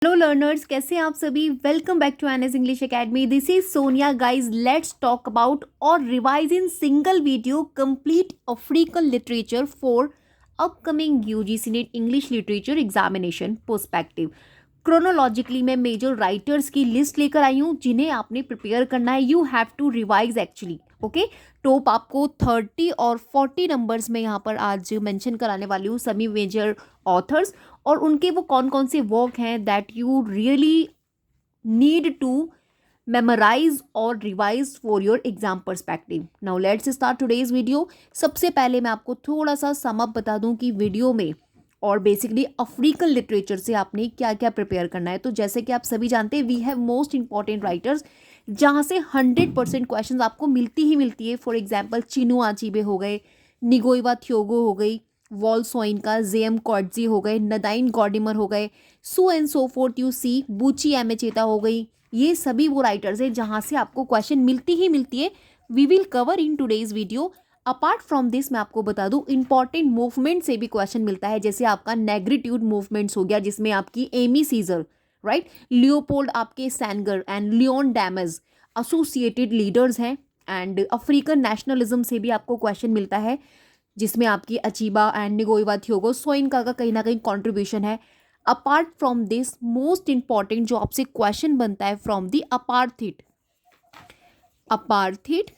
Hello learners, कैसे हैं आप सभी। Welcome back to NS English academy. This is Sonia. Guys, let's talk about और revise in single video complete African literature for upcoming UGC NET English literature examination perspective. Chronologically मैं major writers की list लेकर आई हूँ जिन्हें आपने prepare करना है। You have to revise actually. Okay, top आपको 30 और 40 नंबर्स में यहाँ पर आज मेंशन कराने वाली हूँ सभी मेजर ऑथर्स और उनके वो कौन कौन से वर्क हैं that you really need to memorise और revise for your exam perspective. Now let's start today's video. सबसे पहले मैं आपको थोड़ा सा सम अप बता दूं कि वीडियो में और बेसिकली अफ्रीकन लिटरेचर से आपने क्या क्या प्रिपेयर करना है। तो जैसे कि आप सभी जानते हैं, we have most important writers जहाँ से 100% क्वेश्चन आपको मिलती है। फॉर एग्जाम्पल चिनुआ अचीबे हो गए, निगोइवा थियोगो हो गई, वॉल सोइनका, जेएम कॉटजी हो गए, नदाइन गॉडिमर हो गए, so and so forth you see, Buchi Emecheta हो गई। ये सभी वो राइटर्स हैं जहाँ से आपको क्वेश्चन मिलती है। We will cover in today's video. Apart from this मैं आपको बता दूं, इंपॉर्टेंट मूवमेंट से भी क्वेश्चन मिलता है। जैसे आपका नेग्रीट्यूड मूवमेंट्स हो गया जिसमें आपकी एमी सीजर, राइट, लियोपोल्ड आपके Senghor and Leon Damas associated leaders हैं। एंड अफ्रीकन नेशनलिज्म से भी आपको क्वेश्चन मिलता है जिसमें आपकी अचीबा एंड निगोइवा थियोगो सोइनका का कहीं ना कहीं कॉन्ट्रीब्यूशन है। Apart from this, most important जो आपसे क्वेश्चन बनता है फ्रॉम द अपार्थिड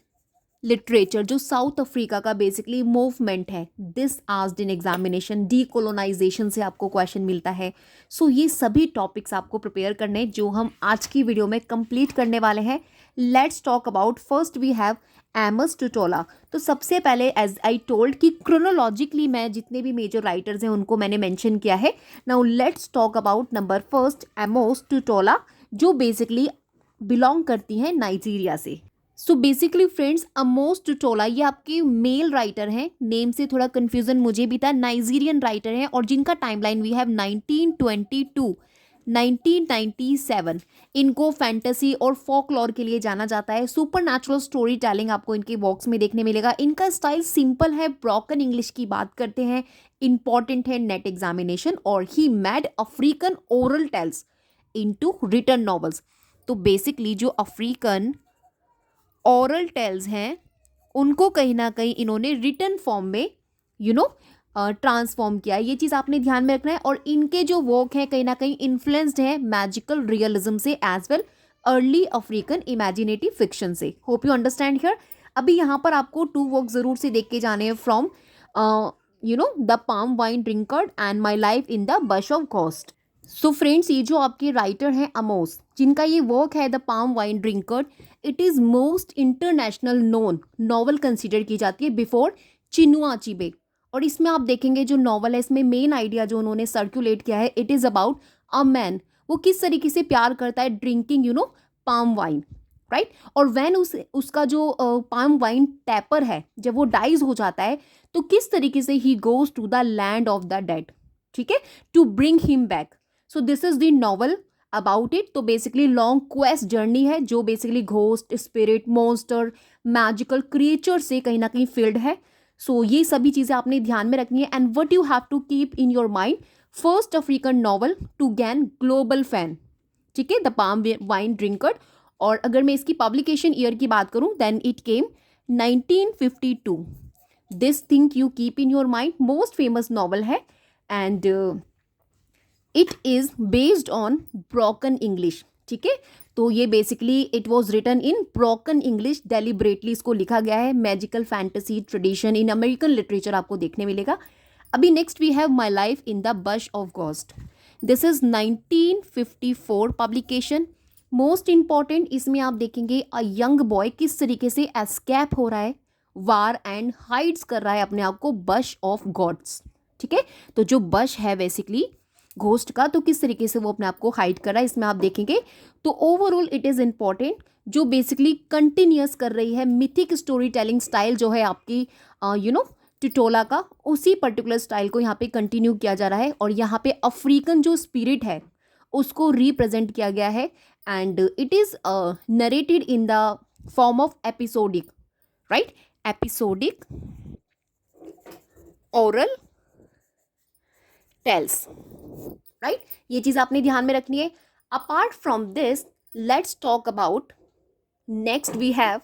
लिटरेचर, जो साउथ अफ्रीका का बेसिकली मूवमेंट है, this asked in examination. Decolonisation से आपको क्वेश्चन मिलता है। सो ये सभी टॉपिक्स आपको प्रिपेयर करने हैं जो हम आज की वीडियो में कंप्लीट करने वाले हैं। Let's talk about, first we have Amos Tutuola. तो सबसे पहले एज आई टोल्ड कि क्रोनोलॉजिकली मैं जितने भी मेजर राइटर्स हैं उनको मैंने मेंशन किया है। Now let's talk about number first, Amos Tutuola, जो बेसिकली बिलोंग करती हैं नाइजीरिया से। So basically friends, Amos Tutuola ये आपके मेल राइटर हैं। नेम से थोड़ा कंफ्यूजन मुझे भी था। नाइजीरियन राइटर हैं और जिनका टाइमलाइन वी हैव 1922 1997। इनको फैंटेसी और फोकलॉर के लिए जाना जाता है। सुपर नेचुरल स्टोरी टेलिंग आपको इनके वर्क्स में देखने मिलेगा। इनका स्टाइल सिंपल है, ब्रोकन इंग्लिश की बात करते हैं, इंपॉर्टेंट है नेट एग्जामिनेशन। और he made African oral tales into written novels. तो बेसिकली जो अफ्रीकन ओरल टेल्स हैं उनको कहीं ना कहीं इन्होंने रिटन फॉर्म में ट्रांसफॉर्म किया। ये चीज़ आपने ध्यान में रखना है। और इनके जो वर्क हैं कहीं ना कहीं इन्फ्लुएंस्ड है मैजिकल रियलिज्म से as well early African imaginative fiction से। Hope you understand here. अभी यहाँ पर आपको 2 वर्क जरूर से देख के जाने हैं from the palm wine drinker and my life in the bush of ghost. So friends, ये जो आपके राइटर हैं अमोस, जिनका ये वर्क है the palm wine drinker, it is most international known novel consider की जाती है बिफोर चिनुआ अचीबे। और इसमें आप देखेंगे जो नॉवल है, इसमें मेन आइडिया जो उन्होंने सर्कुलेट किया है, it is about a man, वो किस तरीके से प्यार करता है ड्रिंकिंग पाम वाइन, राइट। और वैन उसका जो पाम वाइन टैपर है, जब वो डाइज हो जाता है तो किस तरीके से he goes to the land of the dead, ठीक है, to bring him back. So this is the novel about it. तो बेसिकली लॉन्ग क्वेस्ट जर्नी है जो basically ghost, spirit, monster, magical creature से कहीं ना कहीं फिल्ड है। सो ये सभी चीज़ें आपने ध्यान में रखनी है। And what you have to keep in your mind, first African novel to gain global fan, ठीक है, द पाम वाइन ड्रिंकर। और अगर मैं इसकी पब्लिकेशन ईयर की बात करूं, then it came 1952। This thing you keep in your mind, most famous novel है। And it is based on broken English, ठीक है। तो ये basically it was written in broken English, deliberately इसको लिखा गया है। Magical fantasy tradition in American literature आपको देखने मिलेगा। अभी next we have my life in the bush of ghost. This is 1954 publication. Most important, इसमें आप देखेंगे अ यंग बॉय किस तरीके से एस्केप हो रहा है वार एंड हाइड्स कर रहा है अपने आप को बश ऑफ गॉड्स, ठीक है। तो जो बश है बेसिकली घोस्ट का, तो किस तरीके से वो अपने आप को हाइड कर रहा है, इसमें आप देखेंगे। तो ओवरऑल इट इज़ इंपॉर्टेंट, जो बेसिकली कंटिन्यूस कर रही है मिथिक स्टोरी टेलिंग स्टाइल जो है आपकी टिटोला का, उसी पर्टिकुलर स्टाइल को यहाँ पे कंटिन्यू किया जा रहा है। और यहाँ पे अफ्रीकन जो स्पिरिट है उसको रिप्रेजेंट किया गया है। And it is narrated in the form of episodic, right, episodic oral tales. Right, ये चीज आपने ध्यान में रखनी है. Apart from this, let's talk about next we have.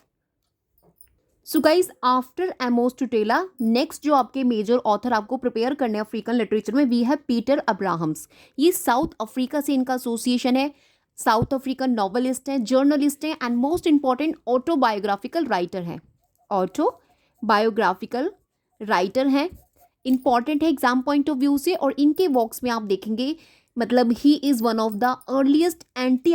So guys after Amos Tutuola, next जो आपके मेजर ऑथर आपको प्रिपेयर करने हैं अफ्रीकन लिटरेचर में, वी हैव पीटर अब्राहम्स. ये साउथ अफ्रीका से इनका एसोसिएशन है. साउथ अफ्रीकन नॉवलिस्ट हैं, जर्नलिस्ट हैं, and most important autobiographical writer हैं. ऑटोबायोग्राफिकल राइटर हैं, इंपॉर्टेंट है एग्जाम पॉइंट ऑफ व्यू से. और इनके वर्क्स में आप देखेंगे, मतलब he is one of the earliest anti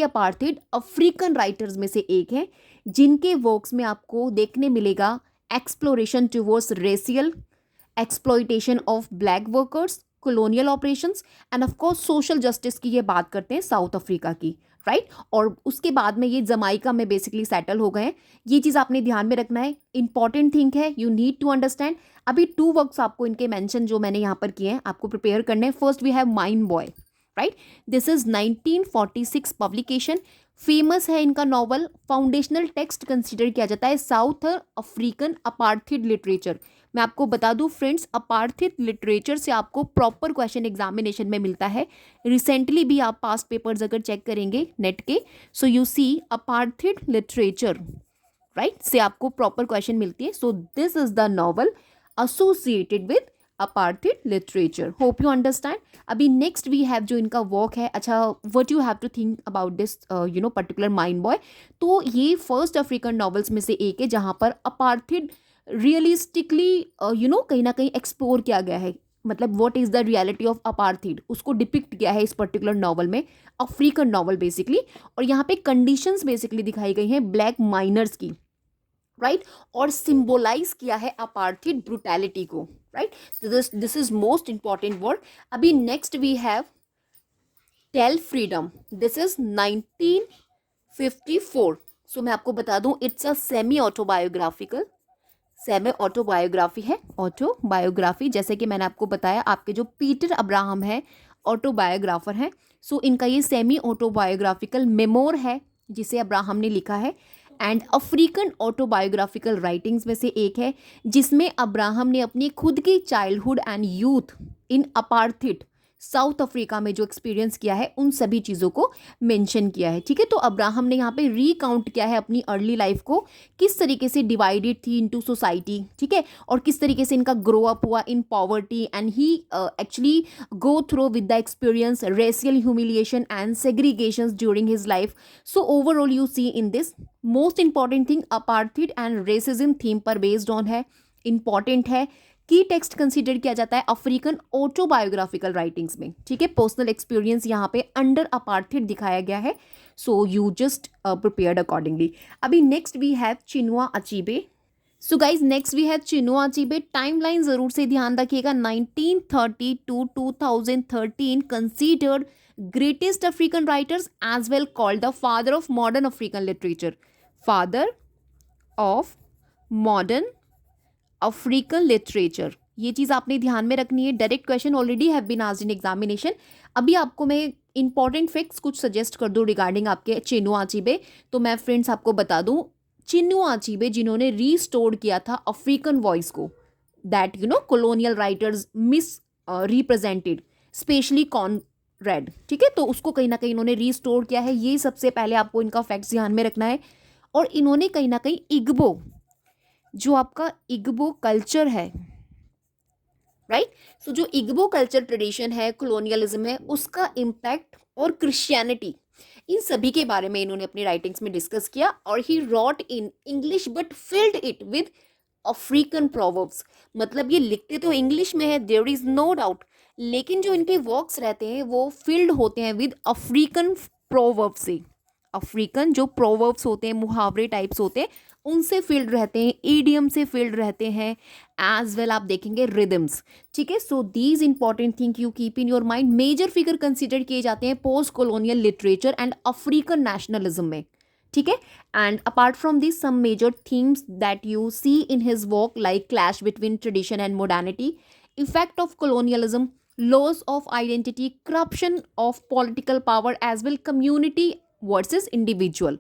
apartheid African writers में से एक है, जिनके वर्क्स में आपको देखने मिलेगा exploration towards racial exploitation of black workers, colonial operations, end of course social justice की ये बात करते हैं साउथ अफ्रीका की, राइट. और उसके बाद में ये जमाइका में बेसिकली सेटल हो गए हैं. ये चीज़ आपने ध्यान में रखना है, इंपॉर्टेंट थिंग है, यू नीड टू अंडरस्टैंड. अभी 2 वर्क्स आपको इनके मेंशन जो मैंने यहाँ पर किए हैं आपको प्रिपेयर करने हैं. First we have mine boy, right. This is 1946 publication. Famous है इनका नॉवल. फाउंडेशनल टेक्स्ट कंसिडर किया जाता है साउथ अफ्रीकन अपार्थिड लिटरेचर. मैं आपको बता दूं फ्रेंड्स, अपार्थिड लिटरेचर से आपको प्रॉपर क्वेश्चन एग्जामिनेशन में मिलता है. रिसेंटली भी आप पास्ट पेपर्स अगर चेक करेंगे नेट के, so you see apartheid literature, right, से आपको प्रॉपर क्वेश्चन मिलती है. So this is the novel associated with apartheid literature. Hope you understand. अभी नेक्स्ट वी हैव जो इनका वर्क है. अच्छा, what you have to think about this particular mine boy. तो ये फर्स्ट अफ्रीकन नॉवेल्स में से एक है जहाँ पर अपार्थिड रियलिस्टिकली कहीं ना कहीं एक्सप्लोर किया गया है. मतलब what is the reality of apartheid, उसको डिपिक्ट किया है इस पर्टिकुलर नॉवल में. African novel basically. और यहाँ पे कंडीशंस बेसिकली दिखाई गई हैं ब्लैक माइनर्स की, राइट, और सिंबोलाइज किया है अपार्थिड ब्रुटैलिटी को, right. This is most important word. अभी next we have tell freedom. This is 1954. सो मैं आपको बता दूं, इट्स अ सेमी ऑटोबायोग्राफी है. ऑटोबायोग्राफी, जैसे कि मैंने आपको बताया, आपके जो पीटर अब्राहम है ऑटोबायोग्राफर हैं. सो इनका ये सेमी ऑटोबायोग्राफिकल मेमोर है जिसे अब्राहम ने लिखा है. एंड अफ्रीकन ऑटोबायोग्राफिकल राइटिंग्स में से एक है जिसमें अब्राहम ने अपनी खुद की childhood and youth in apartheid South Africa में जो एक्सपीरियंस किया है उन सभी चीज़ों को मेंशन किया है. ठीक है, तो अब्राहम ने यहाँ पे रीकाउंट किया है अपनी अर्ली लाइफ को, किस तरीके से डिवाइडेड थी इनटू सोसाइटी, ठीक है, और किस तरीके से इनका ग्रो अप हुआ in poverty, and he actually go through with the experience racial humiliation and segregation during his life. So overall you see in this most important thing apartheid and racism theme पर based on है, important है. Key text consider किया जाता है African autobiographical writings में. ठीक है, personal experience यहाँ पे अंडर अपार्थिड दिखाया गया है. So you just prepared accordingly. अभी next we have Chinua Achebe. So guys next we have Chinua Achebe. Timeline जरूर से ध्यान रखिएगा. 1930 to 2013 considered greatest African writers as well called the father of modern African literature. Father of modern African literature, ये चीज़ आपने ध्यान में रखनी है. Direct question already have been asked in examination. अभी आपको मैं इंपॉर्टेंट फैक्ट्स कुछ सजेस्ट कर दूँ रिगार्डिंग आपके चिनुआ अचीबे. तो मैं फ्रेंड्स आपको बता दूँ, चिनुआ अचीबे जिन्होंने रीस्टोर्ड किया था अफ्रीकन वॉइस को, that colonial writers miss represented, specially Conrad. ठीक है, तो उसको कहीं ना कहीं इन्होंने रीस्टोर किया है. ये सबसे पहले आपको इनका फैक्ट्स ध्यान में रखना है. और इन्होंने कहीं ना कहीं इग्बो, जो आपका इग्बो कल्चर है, राइट, सो जो इग्बो कल्चर ट्रेडिशन है, कॉलोनियलिज्म है, उसका इम्पैक्ट और क्रिश्चियनिटी, इन सभी के बारे में इन्होंने अपनी राइटिंग्स में डिस्कस किया. और he wrote in English but filled it with African proverbs. मतलब ये लिखते तो इंग्लिश में है, देयर इज नो डाउट, लेकिन जो इनके वर्क्स रहते हैं वो फिल्ड होते हैं विद अफ्रीकन प्रोवर्ब्स से. अफ्रीकन जो प्रोवर्ब्स होते हैं, मुहावरे टाइप्स होते हैं, उनसे फील्ड रहते हैं, ईडियम से फील्ड रहते हैं, एज वेल आप देखेंगे रिदम्स. ठीक है, so these important thing you keep in your mind. Major figure consider किए जाते हैं post colonial literature and African nationalism में. ठीक है, and apart from this some major themes that you see in his work like clash between tradition and modernity, effect of colonialism, loss of identity, corruption of political power, as well community versus individual.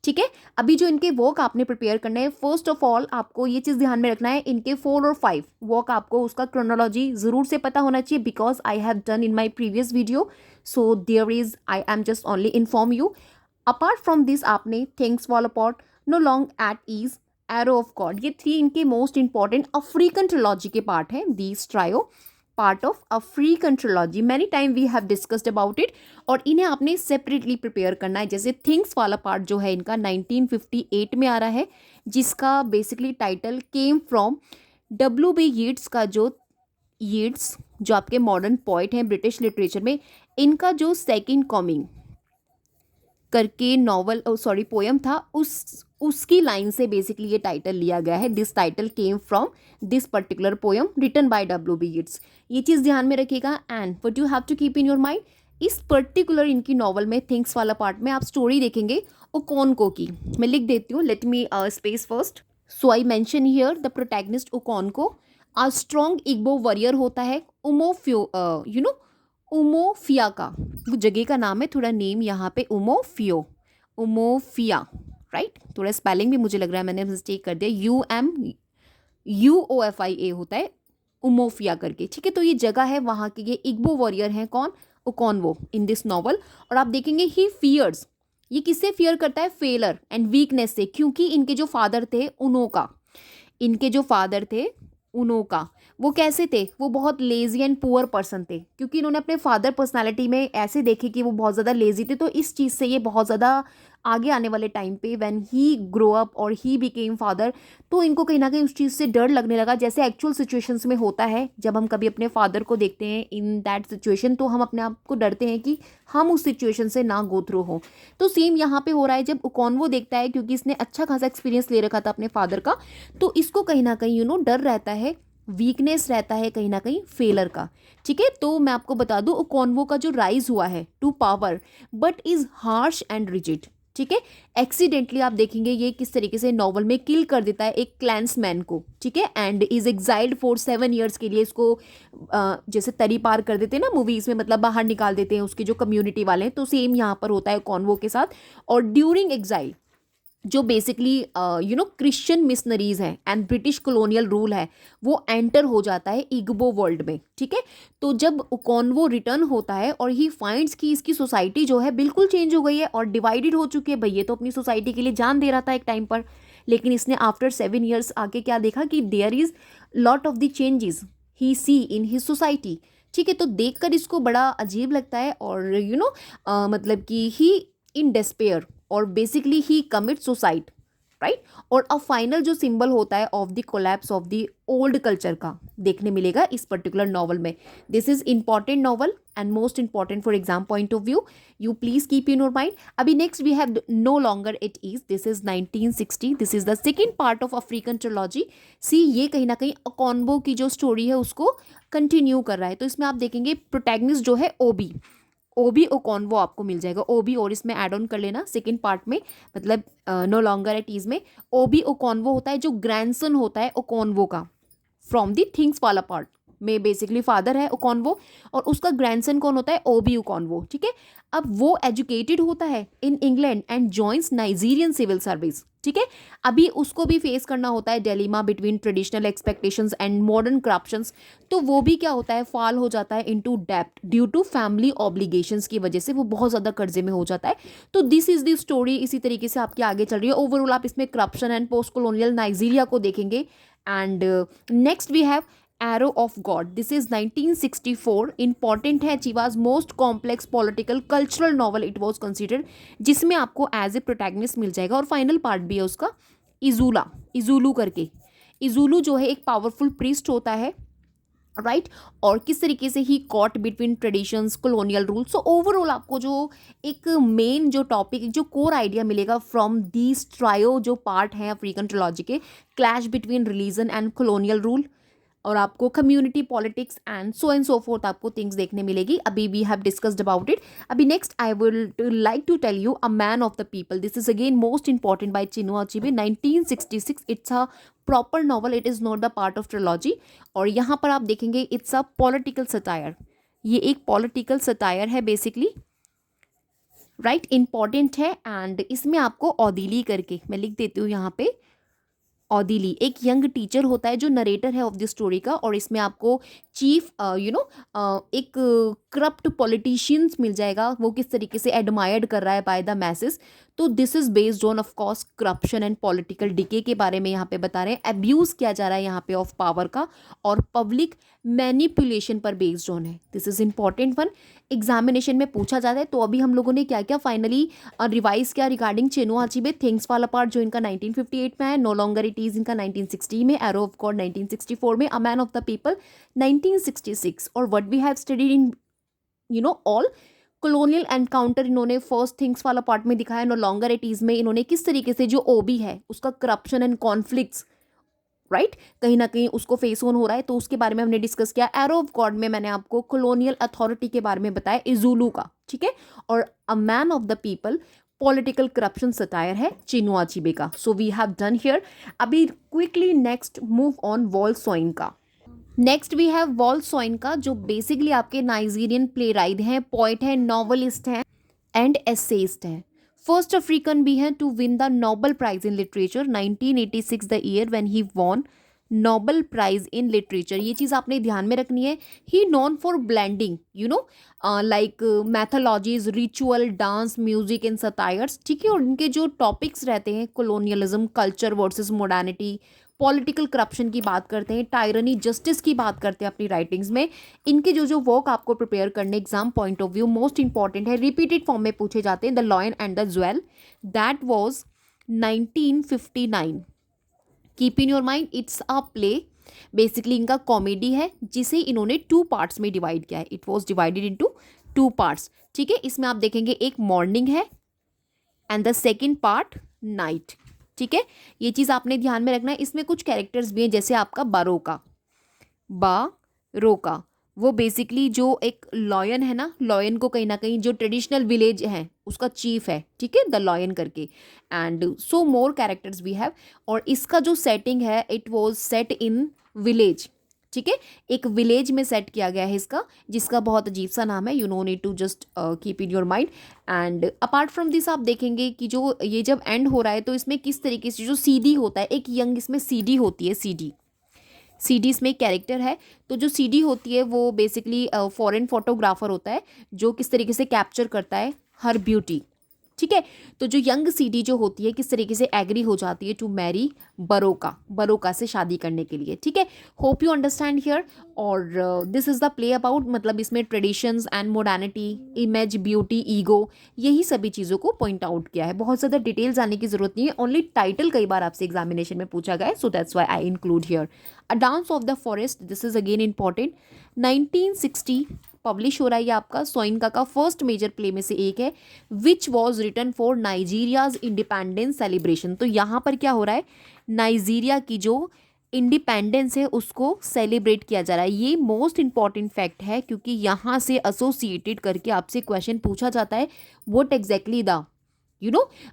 ठीक है। अभी जो इनके work आपने prepare करना है, first of all आपको ये चीज़ ध्यान में रखना है, इनके 4 और 5 वर्क आपको उसका क्रोनोलॉजी ज़रूर से पता होना चाहिए, because I have done in my previous video, so there is I am just only inform you. Apart from this आपने things fall apart, no long at ease, arrow of god, ये 3 इनके most important African trilogy के part हैं, these trio part of African trilogy, many time we have discussed about it, और इन्हें आपने separately prepare करना है। जैसे थिंग्स वाला पार्ट जो है इनका 1958 में आ रहा है, जिसका basically title came from W.B. Yeats का, जो यीट्स जो आपके मॉडर्न पोइट हैं ब्रिटिश लिटरेचर में, इनका जो सेकेंड कॉमिंग करके नॉवल सॉरी पोयम था, उसकी लाइन से बेसिकली ये टाइटल लिया गया है। This title came from this particular poem written by W.B. Yeats. ये चीज़ ध्यान में रखिएगा। And what you have to keep in your mind, इस पर्टिकुलर इनकी नॉवल में थिंग्स वाला पार्ट में आप स्टोरी देखेंगे ओकोनको की। मैं लिख देती हूँ, let me space first. So I mention here the protagonist Okonkwo a strong Igbo warrior होता है, उमोफ्यो यू नो उमोफिया का, वो जगह का नाम है, थोड़ा नेम यहाँ पे उमोफियो, उमोफिया, राइट। थोड़ा स्पेलिंग भी मुझे लग रहा है मैंने मिस्टेक कर दिया, UMUOFIA होता है उमोफिया करके, ठीक है। तो ये जगह है, वहाँ के ये इग्बो वॉरियर हैं, कौन, ओकोनवो इन दिस नॉवल। और आप देखेंगे ही फियर्स, ये किससे फियर करता है, फेलर एंड वीकनेस से, क्योंकि इनके जो फादर थे उनोका, इनके जो फादर थे उनोका, वो कैसे थे, वो बहुत लेजी एंड पुअर पर्सन थे, क्योंकि इन्होंने अपने फादर पर्सनालिटी में ऐसे देखे कि वो बहुत ज़्यादा लेजी थे। तो इस चीज़ से ये बहुत ज़्यादा आगे आने वाले टाइम पे व्हेन ही ग्रो अप और ही बिकेम फादर, तो इनको कहीं ना कहीं उस चीज़ से डर लगने लगा, जैसे एक्चुअल सिचुएशंस में होता है। जब हम कभी अपने फादर को देखते हैं इन दैट सिचुएशन, तो हम अपने आप को डरते हैं कि हम उस सिचुएशन से ना गो थ्रू हो। तो सेम यहाँ पे हो रहा है, जब ओकोनवो देखता है, क्योंकि इसने अच्छा खासा एक्सपीरियंस ले रखा था अपने फादर का, तो इसको कहीं ना कहीं डर रहता है, वीकनेस रहता है कहीं ना कहीं फेलर का, ठीक है। तो मैं आपको बता दूं, ओकोनवो का जो राइज हुआ है to power, but is harsh and rigid, ठीक है। एक्सीडेंटली आप देखेंगे ये किस तरीके से नॉवल में किल कर देता है एक क्लैंसमैन को, ठीक है, and is exiled for 7 years के लिए। इसको जैसे तरी पार कर देते हैं ना मूवीज में, मतलब बाहर निकाल देते हैं उसकी जो कम्युनिटी वाले हैं, तो सेम यहाँ पर होता है ओकोनवो के साथ। और ड्यूरिंग एग्जाइल जो बेसिकली क्रिश्चियन मिशनरीज हैं एंड ब्रिटिश कॉलोनियल रूल है, वो एंटर हो जाता है इग्बो वर्ल्ड में, ठीक है। तो जब ओकोनवो रिटर्न होता है और ही फाइंड्स कि इसकी सोसाइटी जो है बिल्कुल चेंज हो गई है और डिवाइडेड हो चुकी है। भाई ये तो अपनी सोसाइटी के लिए जान दे रहा था एक टाइम पर, लेकिन इसने आफ्टर 7 years आके क्या देखा कि there is lot of the changes he see in his society, ठीक है। तो देखकर इसको बड़ा अजीब लगता है, और मतलब कि ही इन डेस्पेयर और basically he commit suicide, right. और अब फाइनल जो सिंबल होता है of the collapse of the old culture का देखने मिलेगा इस पर्टिकुलर नॉवल में। This is important novel and most important for exam point of view, you please keep in your mind. अभी next we have no longer it is, this is 1960, this is the second part of African trilogy. सी ये कहीं ना कहीं ओकोनवो की जो story है उसको continue कर रहा है। तो इसमें आप देखेंगे प्रोटैगनिस्ट जो है ओबी ओकोनवो आपको मिल जाएगा, ओबी, और इसमें ऐड ऑन कर लेना सेकेंड पार्ट में, मतलब नो लॉन्गर एट ईज में ओबी ओकोनवो होता है, जो ग्रैंडसन होता है ओकोनवो का फ्रॉम द थिंग्स वाला पार्ट में। बेसिकली फादर है ओकोनवो और उसका ग्रैंडसन कौन होता है, ओबी ओकोनवो, ठीक है। अब वो एजुकेटेड होता है in England and joins Nigerian civil service, ठीक है। अभी उसको भी फेस करना होता है dilemma between traditional expectations and modern corruptions. तो वो भी क्या होता है, फॉल हो जाता है इनटू डेप्ट ड्यू टू फैमिली ऑब्लिगेशंस की वजह से, वो बहुत ज़्यादा कर्जे में हो जाता है। तो दिस इज द स्टोरी इसी तरीके से आपकी आगे चल रही है। ओवरऑल आप इसमें corruption and post colonial Nigeria को देखेंगे। And next we have arrow of god, this is 1964, important है, चीवाज most complex political cultural novel it was considered, जिसमें आपको एज ए प्रोटैगनिस्ट मिल जाएगा। और फाइनल पार्ट भी है उसका, इजूलू करके। इजूलू जो है एक पावरफुल प्रीस्ट होता है, राइट, और किस तरीके से he caught between traditions colonial rules. So overall आपको जो एक मेन जो टॉपिक, जो कोर आइडिया मिलेगा फ्रॉम दीज ट्रायो जो पार्ट हैं अफ्रीकन ट्रिलॉजी के, clash between religion and colonial rule, और आपको community politics and so forth आपको थिंग्स देखने मिलेगी। अभी we have discussed about it. अभी next I will like to tell you a man of the people, this is again most important by Chinua Achebe, 1966। It's a proper novel, it is not the part of trilogy. और यहाँ पर आप देखेंगे it's a political satire, ये एक political satire है basically, right, important है। And इसमें आपको ओदिली करके मैं लिख देती हूँ यहाँ पे, ओदिली एक यंग टीचर होता है जो नरेटर है ऑफ द स्टोरी का, और इसमें आपको चीफ एक करप्ट पॉलिटिशियंस मिल जाएगा, वो किस तरीके से एडमायर्ड कर रहा है बाय द मैसेस। तो this is based on off course corruption and political decay के बारे में यहाँ पे बता रहे हैं, अब्यूज किया जा रहा है यहाँ पे ऑफ पावर का, और पब्लिक मैनिपुलेशन पर बेस्ड ऑन है। This is important one, examination में पूछा जाता है। तो अभी हम लोगों ने क्या क्या फाइनली रिवाइज किया regarding Chinua Achebe, things fall apart जो इनका 1958 में है, नो लॉन्गर इट इज इनका 1960 में, एरो ऑफ गॉड 1964 में, a man of the people 1966, और what we have studied in all colonial encounter इन्होंने फर्स्ट थिंग्स फॉल अपार्ट में दिखाया, नो लॉन्गर इट इज में इन्होंने किस तरीके से जो ओबी है उसका करप्शन एंड कॉन्फ्लिक्ट्स, राइट, कहीं ना कहीं उसको फेस ऑन हो रहा है, तो उसके बारे में हमने डिस्कस किया। एरो ऑफ गॉड में मैंने आपको कॉलोनियल अथॉरिटी के बारे में बताया, इजुलू का, ठीक है, और a man of the people political corruption satire है चिनुआ अचीबे का। So we have done here. अभी quickly next move on Wole Soyinka. Next we have Wole Soyinka जो बेसिकली आपके नाइजीरियन प्ले राइट हैं, पोइट हैं, नॉवलिस्ट हैं and essayist हैं। फर्स्ट अफ्रीकन भी हैं to win the Nobel prize in literature, 1986 the year when he won Nobel prize in literature. ये चीज़ आपने ध्यान में रखनी है। He known for blending like mythologies, ritual, dance, music in satires, ठीक है, और इनके जो टॉपिक्स रहते हैं colonialism, culture versus modernity, political corruption की बात करते हैं, टायरनी, जस्टिस की बात करते हैं अपनी राइटिंग्स में। इनके जो जो वर्क आपको प्रिपेयर करने exam point of view most important है, रिपीटेड फॉर्म में पूछे जाते हैं। The lion and the jewel, that was 1959। Keep in your mind it's a play, basically इनका कॉमेडी है जिसे इन्होंने 2 पार्ट्स में डिवाइड किया है। It was divided into 2 parts, ठीक है। इसमें आप देखेंगे एक मॉर्निंग है and the second part night, ठीक है। ये चीज़ आपने ध्यान में रखना है। इसमें कुछ कैरेक्टर्स भी हैं जैसे आपका बारोका, वो बेसिकली जो एक लॉयन है ना, लॉयन को कहीं ना कहीं जो ट्रेडिशनल विलेज है उसका चीफ है, ठीक है, द लॉयन करके। And so more characters we have, और इसका जो सेटिंग है it was set in village, ठीक है, एक विलेज में सेट किया गया है इसका, जिसका बहुत अजीब सा नाम है, you no need to just keep in your mind. And apart from this आप देखेंगे कि जो ये जब एंड हो रहा है तो इसमें किस तरीके से जो सीडी होता है, एक यंग इसमें सीडी होती है, सीडी इसमें एक कैरेक्टर है। तो जो सीडी होती है वो बेसिकली फॉरेन फोटोग्राफर होता है जो किस तरीके से कैप्चर करता है हर ब्यूटी, ठीक है। तो जो यंग सीडी जो होती है किस तरीके से एग्री हो जाती है टू मैरी बरोका से शादी करने के लिए, ठीक है। Hope you understand here. और this is the play about, मतलब इसमें traditions and modernity, image, beauty, ego, यही सभी चीज़ों को पॉइंट आउट किया है। बहुत ज़्यादा डिटेल जाने की जरूरत नहीं है, ओनली टाइटल कई बार आपसे एग्जामिनेशन में पूछा गया है, so that's why I include here. A dance of the forest, this is again important, 1960 publish हो रहा है ये आपका। सोइनका का फर्स्ट मेजर प्ले में से एक है, which was written for Nigeria's independence celebration. तो यहाँ पर क्या हो रहा है, नाइजीरिया की जो इंडिपेंडेंस है उसको सेलिब्रेट किया जा रहा है। ये मोस्ट इंपॉर्टेंट फैक्ट है क्योंकि यहाँ से एसोसिएटेड करके आपसे क्वेश्चन पूछा जाता है, what exactly the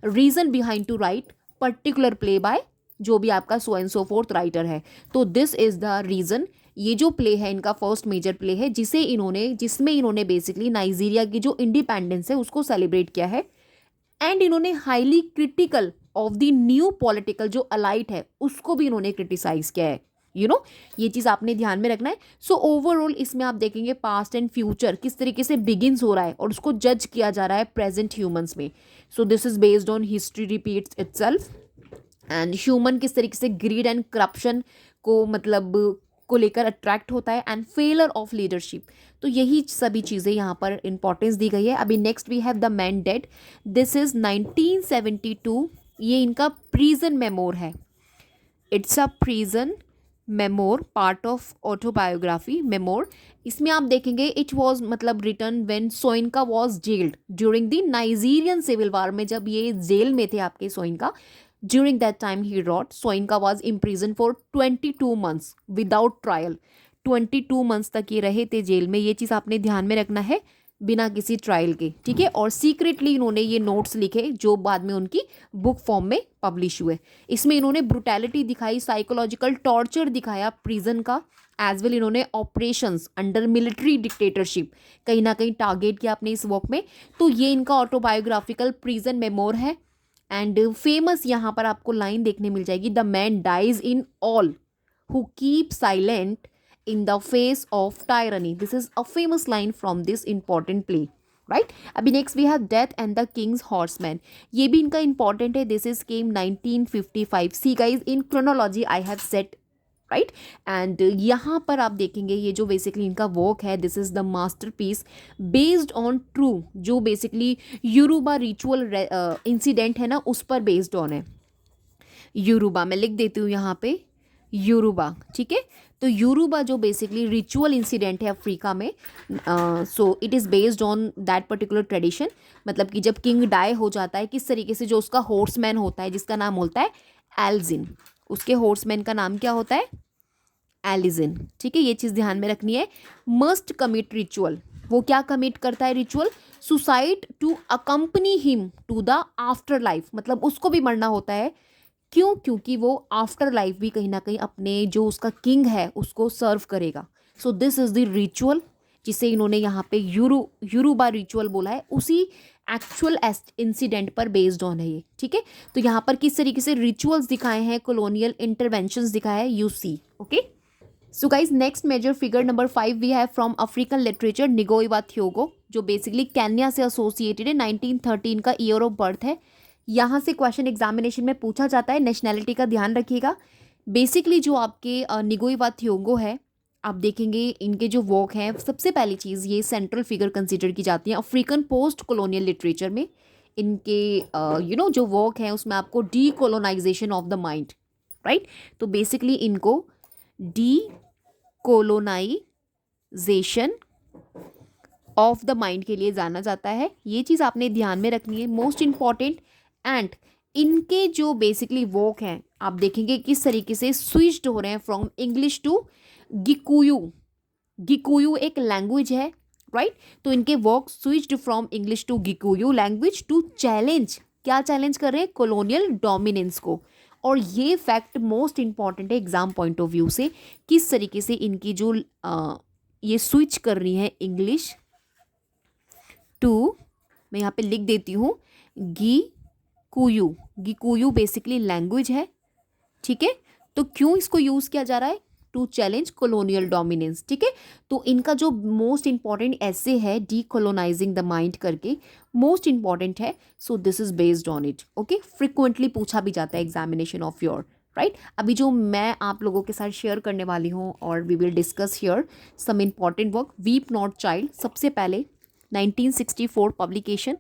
reason behind to write particular play by जो भी आपका so and so fourth writer है। तो दिस इज द रीजन। ये जो प्ले है इनका फर्स्ट मेजर प्ले है जिसमें इन्होंने बेसिकली नाइजीरिया की जो इंडिपेंडेंस है उसको सेलिब्रेट किया है। एंड इन्होंने highly critical of the new political जो अलाइट है उसको भी इन्होंने क्रिटिसाइज किया है, ये चीज़ आपने ध्यान में रखना है। सो ओवरऑल इसमें आप देखेंगे पास्ट एंड फ्यूचर किस तरीके से बिगिंस हो रहा है और उसको जज किया जा रहा है प्रेजेंट ह्यूमंस में। सो this is based on history repeats itself and human किस तरीके से ग्रीड एंड करप्शन को लेकर अट्रैक्ट होता है एंड फेलर ऑफ लीडरशिप। तो यही सभी चीज़ें यहाँ पर इंपॉर्टेंस दी गई है। अभी next we have the man dead, this is 1972। ये इनका प्रिजन मेमोर है, it's a prison memoir, part of autobiography memoir. इसमें आप देखेंगे it was written when Soyinka was jailed during the Nigerian civil war में, जब ये जेल में थे आपके सोइनका। During that time he wrote, Soyinka was imprisoned for 22 months without trial। 22 months तक ये रहे थे जेल में, ये चीज़ आपने ध्यान में रखना है बिना किसी ट्रायल के, ठीक है, और सीक्रेटली इन्होंने ये नोट्स लिखे जो बाद में उनकी बुक फॉर्म में पब्लिश हुए। इसमें इन्होंने ब्रुटैलिटी दिखाई, साइकोलॉजिकल टॉर्चर दिखाया प्रिजन का, एज वेल इन्होंने ऑपरेशंस अंडर मिलिट्री डिक्टेटरशिप कहीं ना कहीं टारगेट किया अपने इस वर्क में। तो ये इनका ऑटोबायोग्राफिकल प्रिजन मेमोर है। एंड फेमस यहाँ पर आपको लाइन देखने मिल जाएगी, the man dies in all who keep silent in the face of tyranny. This is a famous line from this important play, right? अभी next we have Death and the King's Horseman. ये भी इनका important है. This is came 1955. See guys, in chronology I have set, right? And यहाँ पर आप देखेंगे ये जो basically इनका work है, this is the masterpiece based on true, जो basically Yoruba ritual incident है ना, उस पर based on है. योरूबा मैं लिख देती हूँ यहाँ पे, योरूबा, ठीक है। तो योरूबा जो बेसिकली रिचुअल इंसिडेंट है अफ्रीका में, सो it is based on that particular tradition. मतलब कि जब किंग डाई हो जाता है, किस तरीके से जो उसका हॉर्समैन होता है जिसका नाम होता है एल्जिन, उसके हॉर्समैन का नाम क्या होता है, एलिजिन, ठीक है। ये चीज़ ध्यान में रखनी है। मस्ट कमिट रिचुअल, वो क्या कमिट करता है ritual, suicide to accompany him to the after life, मतलब उसको भी मरना होता है। क्यों? क्योंकि वो आफ्टर लाइफ भी कहीं ना कहीं अपने जो उसका किंग है उसको सर्व करेगा। So this is the ritual जिसे इन्होंने यहाँ पे योरूबा रिचुअल बोला है, उसी एक्चुअल इंसिडेंट पर बेस्ड ऑन है ये, ठीक है। तो यहाँ पर किस तरीके से रिचुअल्स दिखाए हैं, कॉलोनियल इंटरवेंशंस दिखाया है, you see, okay. So guys next major figure number 5 we have from African literature, Ngugi wa Thiong'o, जो बेसिकली केन्या से एसोसिएटेड है। 1913 का ईयर ऑफ बर्थ है। यहाँ से क्वेश्चन एग्जामिनेशन में पूछा जाता है, नेशनैलिटी का ध्यान रखिएगा। बेसिकली जो आपके निगोई वा थियोगो है, आप देखेंगे इनके जो वर्क हैं, सबसे पहली चीज़ ये सेंट्रल फिगर कंसीडर की जाती है अफ्रीकन पोस्ट कॉलोनियल लिटरेचर में। इनके जो वर्क है उसमें आपको decolonisation of the mind, right. तो बेसिकली इनको decolonisation of the mind के लिए जाना जाता है। ये चीज़ आपने ध्यान में रखनी है, मोस्ट इंपॉर्टेंट। एंड इनके जो बेसिकली वर्क हैं आप देखेंगे किस तरीके से स्विच्ड हो रहे हैं from English to Gikuyu. Gikuyu एक लैंग्वेज है, राइट। तो इनके work switched from English to Gikuyu language to challenge, क्या चैलेंज कर रहे हैं, कॉलोनियल डोमिनेंस को। और ये फैक्ट मोस्ट इंपॉर्टेंट है एग्जाम पॉइंट ऑफ व्यू से, किस तरीके से इनकी जो ये स्विच कर रही है इंग्लिश टू, मैं यहाँ पे लिख देती हूँ गिकुयू। गिकुयू बेसिकली लैंग्वेज है, ठीक है। तो क्यों इसको यूज़ किया जा रहा है, टू चैलेंज कॉलोनियल डोमिनेंस, ठीक है। तो इनका जो मोस्ट इंपॉर्टेंट ऐसे है डी कोलोनाइजिंग द माइंड करके, मोस्ट इंपॉर्टेंट है। So this is based on it, okay. Frequently पूछा भी जाता है एग्जामिनेशन ऑफ योर, राइट। अभी जो मैं आप लोगों के साथ शेयर करने वाली हूँ और we will discuss here some important work. Weep not child, सबसे पहले 1964 publication.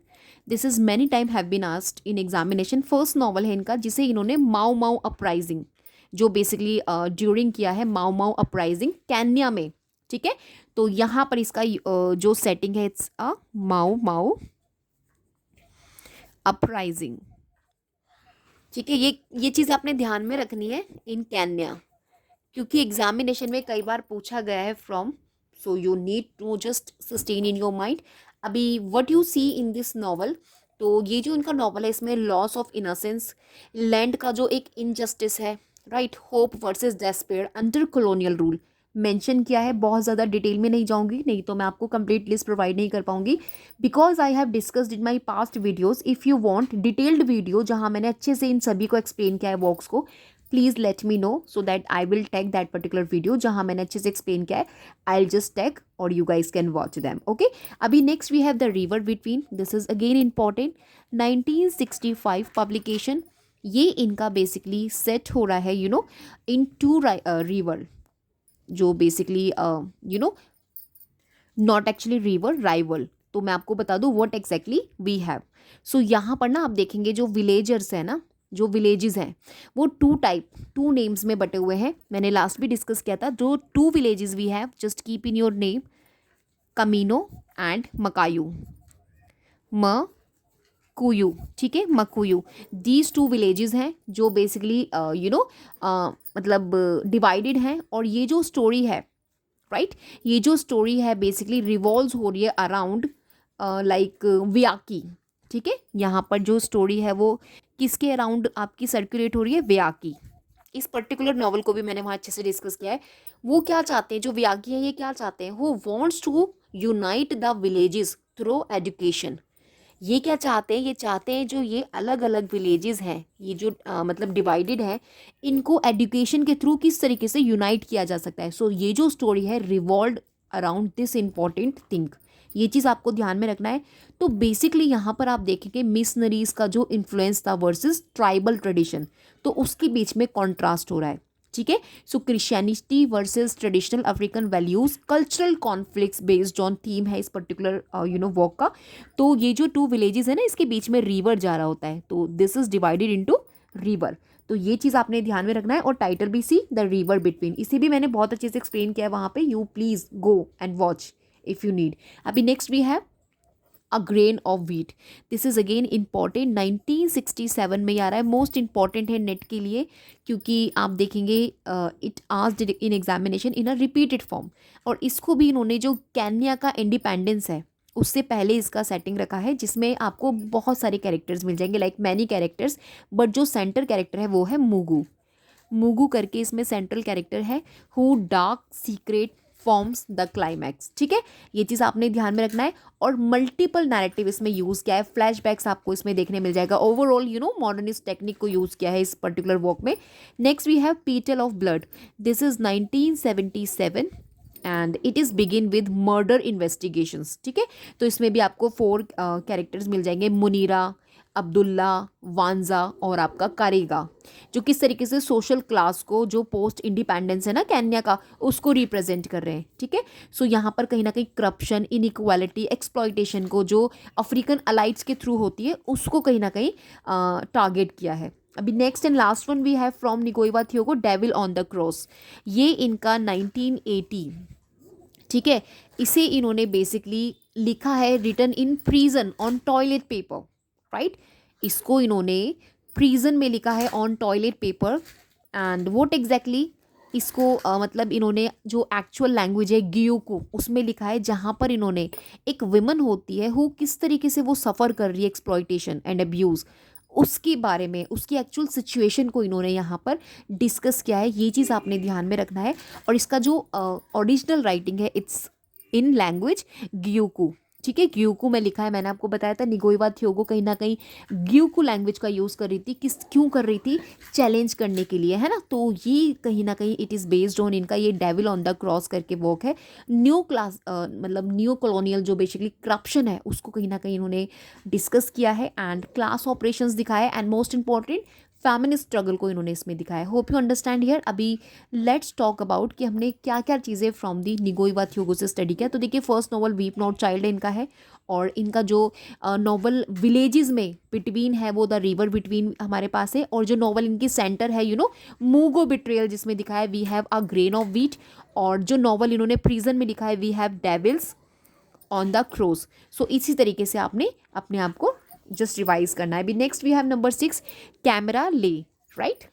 This is many time have been asked in examination. First novel है इनका जिसे इन्होंने माओ माओ अपराइजिंग, जो बेसिकली ड्यूरिंग किया है माओ माओ अपराइजिंग केन्या में, ठीक है। तो यहाँ पर इसका जो सेटिंग है it's a Mao Mau uprising, ठीक है। ये चीज़ आपने ध्यान में रखनी है इन केन्या, क्योंकि एग्जामिनेशन में कई बार पूछा गया है from, so you need to just sustain in your mind. अभी what you see in this novel, तो ये जो इनका नॉवल है इसमें लॉस ऑफ इनोसेंस, लैंड का जो एक इनजस्टिस है, right, hope versus despair under colonial rule mention किया है। बहुत ज़्यादा डिटेल में नहीं जाऊंगी, नहीं तो मैं आपको कंप्लीट लिस्ट प्रोवाइड नहीं कर पाऊंगी, because I have discussed in my past videos. If you want detailed video जहाँ मैंने अच्छे से इन सभी को एक्सप्लेन किया है वर्क्स को, please let me know so that I will take that particular video जहाँ मैंने अच्छे से एक्सप्लेन किया है। आई विल जस्ट टेक और you guys can watch them, okay. अभी next we have the river between, this is again important, 1965 publication. ये इनका बेसिकली सेट हो रहा है इन टू रिवर, जो basically not actually river, rival. तो मैं आपको बता दूँ व्हाट एग्जैक्टली वी हैव। सो यहाँ पर ना आप देखेंगे जो विलेजर्स हैं ना, जो विलेजेस हैं वो टू नेम्स में बटे हुए हैं। मैंने लास्ट भी डिस्कस किया था, जो 2 villages we have, just keep in your name, Kameno and Makuyu, Makuyu, ठीक है, मकुयू। दीज 2 विलेजेस हैं जो बेसिकली मतलब डिवाइडेड हैं। और ये जो स्टोरी है, राइट, ये जो स्टोरी है बेसिकली रिवॉल्व्स हो रही है अराउंड लाइक व्याकी, ठीक है। यहाँ पर जो स्टोरी है वो किसके अराउंड आपकी सर्कुलेट हो रही है, व्याकी। इस पर्टिकुलर नॉवल को भी मैंने वहाँ अच्छे से डिस्कस किया है। वो क्या चाहते हैं, जो व्यागी है ये क्या चाहते हैं, वो wants to unite the villages through education. ये क्या चाहते हैं, ये चाहते हैं जो ये अलग अलग विलेजेस हैं, ये जो मतलब डिवाइडेड है, इनको एजुकेशन के थ्रू किस तरीके से यूनाइट किया जा सकता है। सो ये जो स्टोरी है revolve around this important thing, ये चीज़ आपको ध्यान में रखना है। तो बेसिकली यहाँ पर आप देखेंगे मिशनरीज का जो इन्फ्लुएंस था वर्सेस ट्राइबल ट्रेडिशन, तो उसके बीच में कॉन्ट्रास्ट हो रहा है, ठीक है। So Christianity versus traditional African values, cultural conflicts based on theme है इस पर्टिकुलर वॉक का। तो ये जो टू विलेजेस है ना, इसके बीच में रिवर जा रहा होता है, तो this is divided into river. तो ये चीज़ आपने ध्यान में रखना है। और टाइटल भी सी द रिवर बिटवीन, इसे भी मैंने बहुत अच्छे से एक्सप्लेन किया है वहाँ पे, you please go and watch if you need. अभी नेक्स्ट भी है अ grain of wheat. This is again important, 1967 में ही आ रहा है, मोस्ट इंपॉर्टेंट है नेट के लिए, क्योंकि आप देखेंगे it asked in examination in a repeated form. और इसको भी इन्होंने जो केन्या का इंडिपेंडेंस है उससे पहले इसका सेटिंग रखा है, जिसमें आपको बहुत सारे कैरेक्टर्स मिल जाएंगे, लाइक मैनी कैरेक्टर्स, बट जो सेंटर कैरेक्टर है वो है मुगू। मुगू करके इसमें सेंट्रल कैरेक्टर है, who dark secret forms the climax, ठीक है। ये चीज़ आपने ध्यान में रखना है। और मल्टीपल नैरेटिव इसमें यूज़ किया है, फ्लैशबैक्स आपको इसमें देखने मिल जाएगा। ओवरऑल मॉडर्निस्ट टेक्निक को यूज़ किया है इस पर्टिकुलर वॉक में। Next we have petal of blood. This is 1977 and it is begin with murder investigations, ठीक है। तो इसमें भी आपको 4 कैरेक्टर्स मिल जाएंगे, मुनीरा, अब्दुल्ला, वांजा और आपका कारेगा, जो किस तरीके से सोशल क्लास को, जो पोस्ट इंडिपेंडेंस है ना केन्या का, उसको रिप्रेजेंट कर रहे हैं, ठीक है। सो यहाँ पर कहीं ना कहीं करप्शन, इनइक्वालिटी, एक्सप्लॉइटेशन को जो अफ्रीकन अलाइट्स के थ्रू होती है उसको कहीं ना कहीं टारगेट किया है। अभी next and last one we have from Ngugi wa Thiong'o, devil on the cross. ये इनका 1980, ठीक है। इसे इन्होंने बेसिकली लिखा है, written in prison on toilet paper, right. इसको इन्होंने प्रिजन में लिखा है on toilet paper. And what exactly इसको मतलब इन्होंने जो एक्चुअल लैंग्वेज है गियोकू उसमें लिखा है, जहाँ पर इन्होंने एक विमन होती है हु किस तरीके से वो सफ़र कर रही है एक्सप्लॉइटेशन एंड अब्यूज़, उसके बारे में, उसकी एक्चुअल सिचुएशन को इन्होंने यहाँ पर डिस्कस किया है। ये चीज़ आपने ध्यान में रखना है। और इसका जो ओरिजिनल राइटिंग है इट्स इन लैंग्वेज ग्यूकू, ठीक है। ग्यूकू में लिखा है, मैंने आपको बताया था निगोइवा थियोगो कहीं ना कहीं ग्यूकू लैंग्वेज का यूज़ कर रही थी, किस क्यों कर रही थी, चैलेंज करने के लिए, है ना। तो ये कहीं ना कहीं इट इज़ बेस्ड ऑन इनका ये डेविल ऑन द क्रॉस करके वर्क है। न्यू क्लास मतलब न्यू कॉलोनियल जो बेसिकली करप्शन है उसको कहीं ना कहीं इन्होंने डिस्कस किया है, एंड क्लास ऑपरेशंस दिखाया, and most important feminist struggle को इन्होंने इसमें दिखाया। Hope you understand here. अभी लेट्स टॉक अबाउट कि हमने क्या क्या चीज़ें फ्रॉम दी निगोइवा थियोगो से स्टडी किया। तो देखिए first novel weep not child इनका है, और इनका जो नॉवल विलेजेस में बिटवीन है वो द रिवर बिटवीन हमारे पास है। और जो नॉवल इनकी सेंटर है मूगो बिट्रेयल, जिसमें दिखा है we have a grain of wheat. और जो नॉवल इन्होंने प्रिजन में लिखा है we have devils on the cross. सो इसी तरीके से आपने अपने आप को जस्ट रिवाइज करना है। अभी next we have number 6 Camara Laye, right.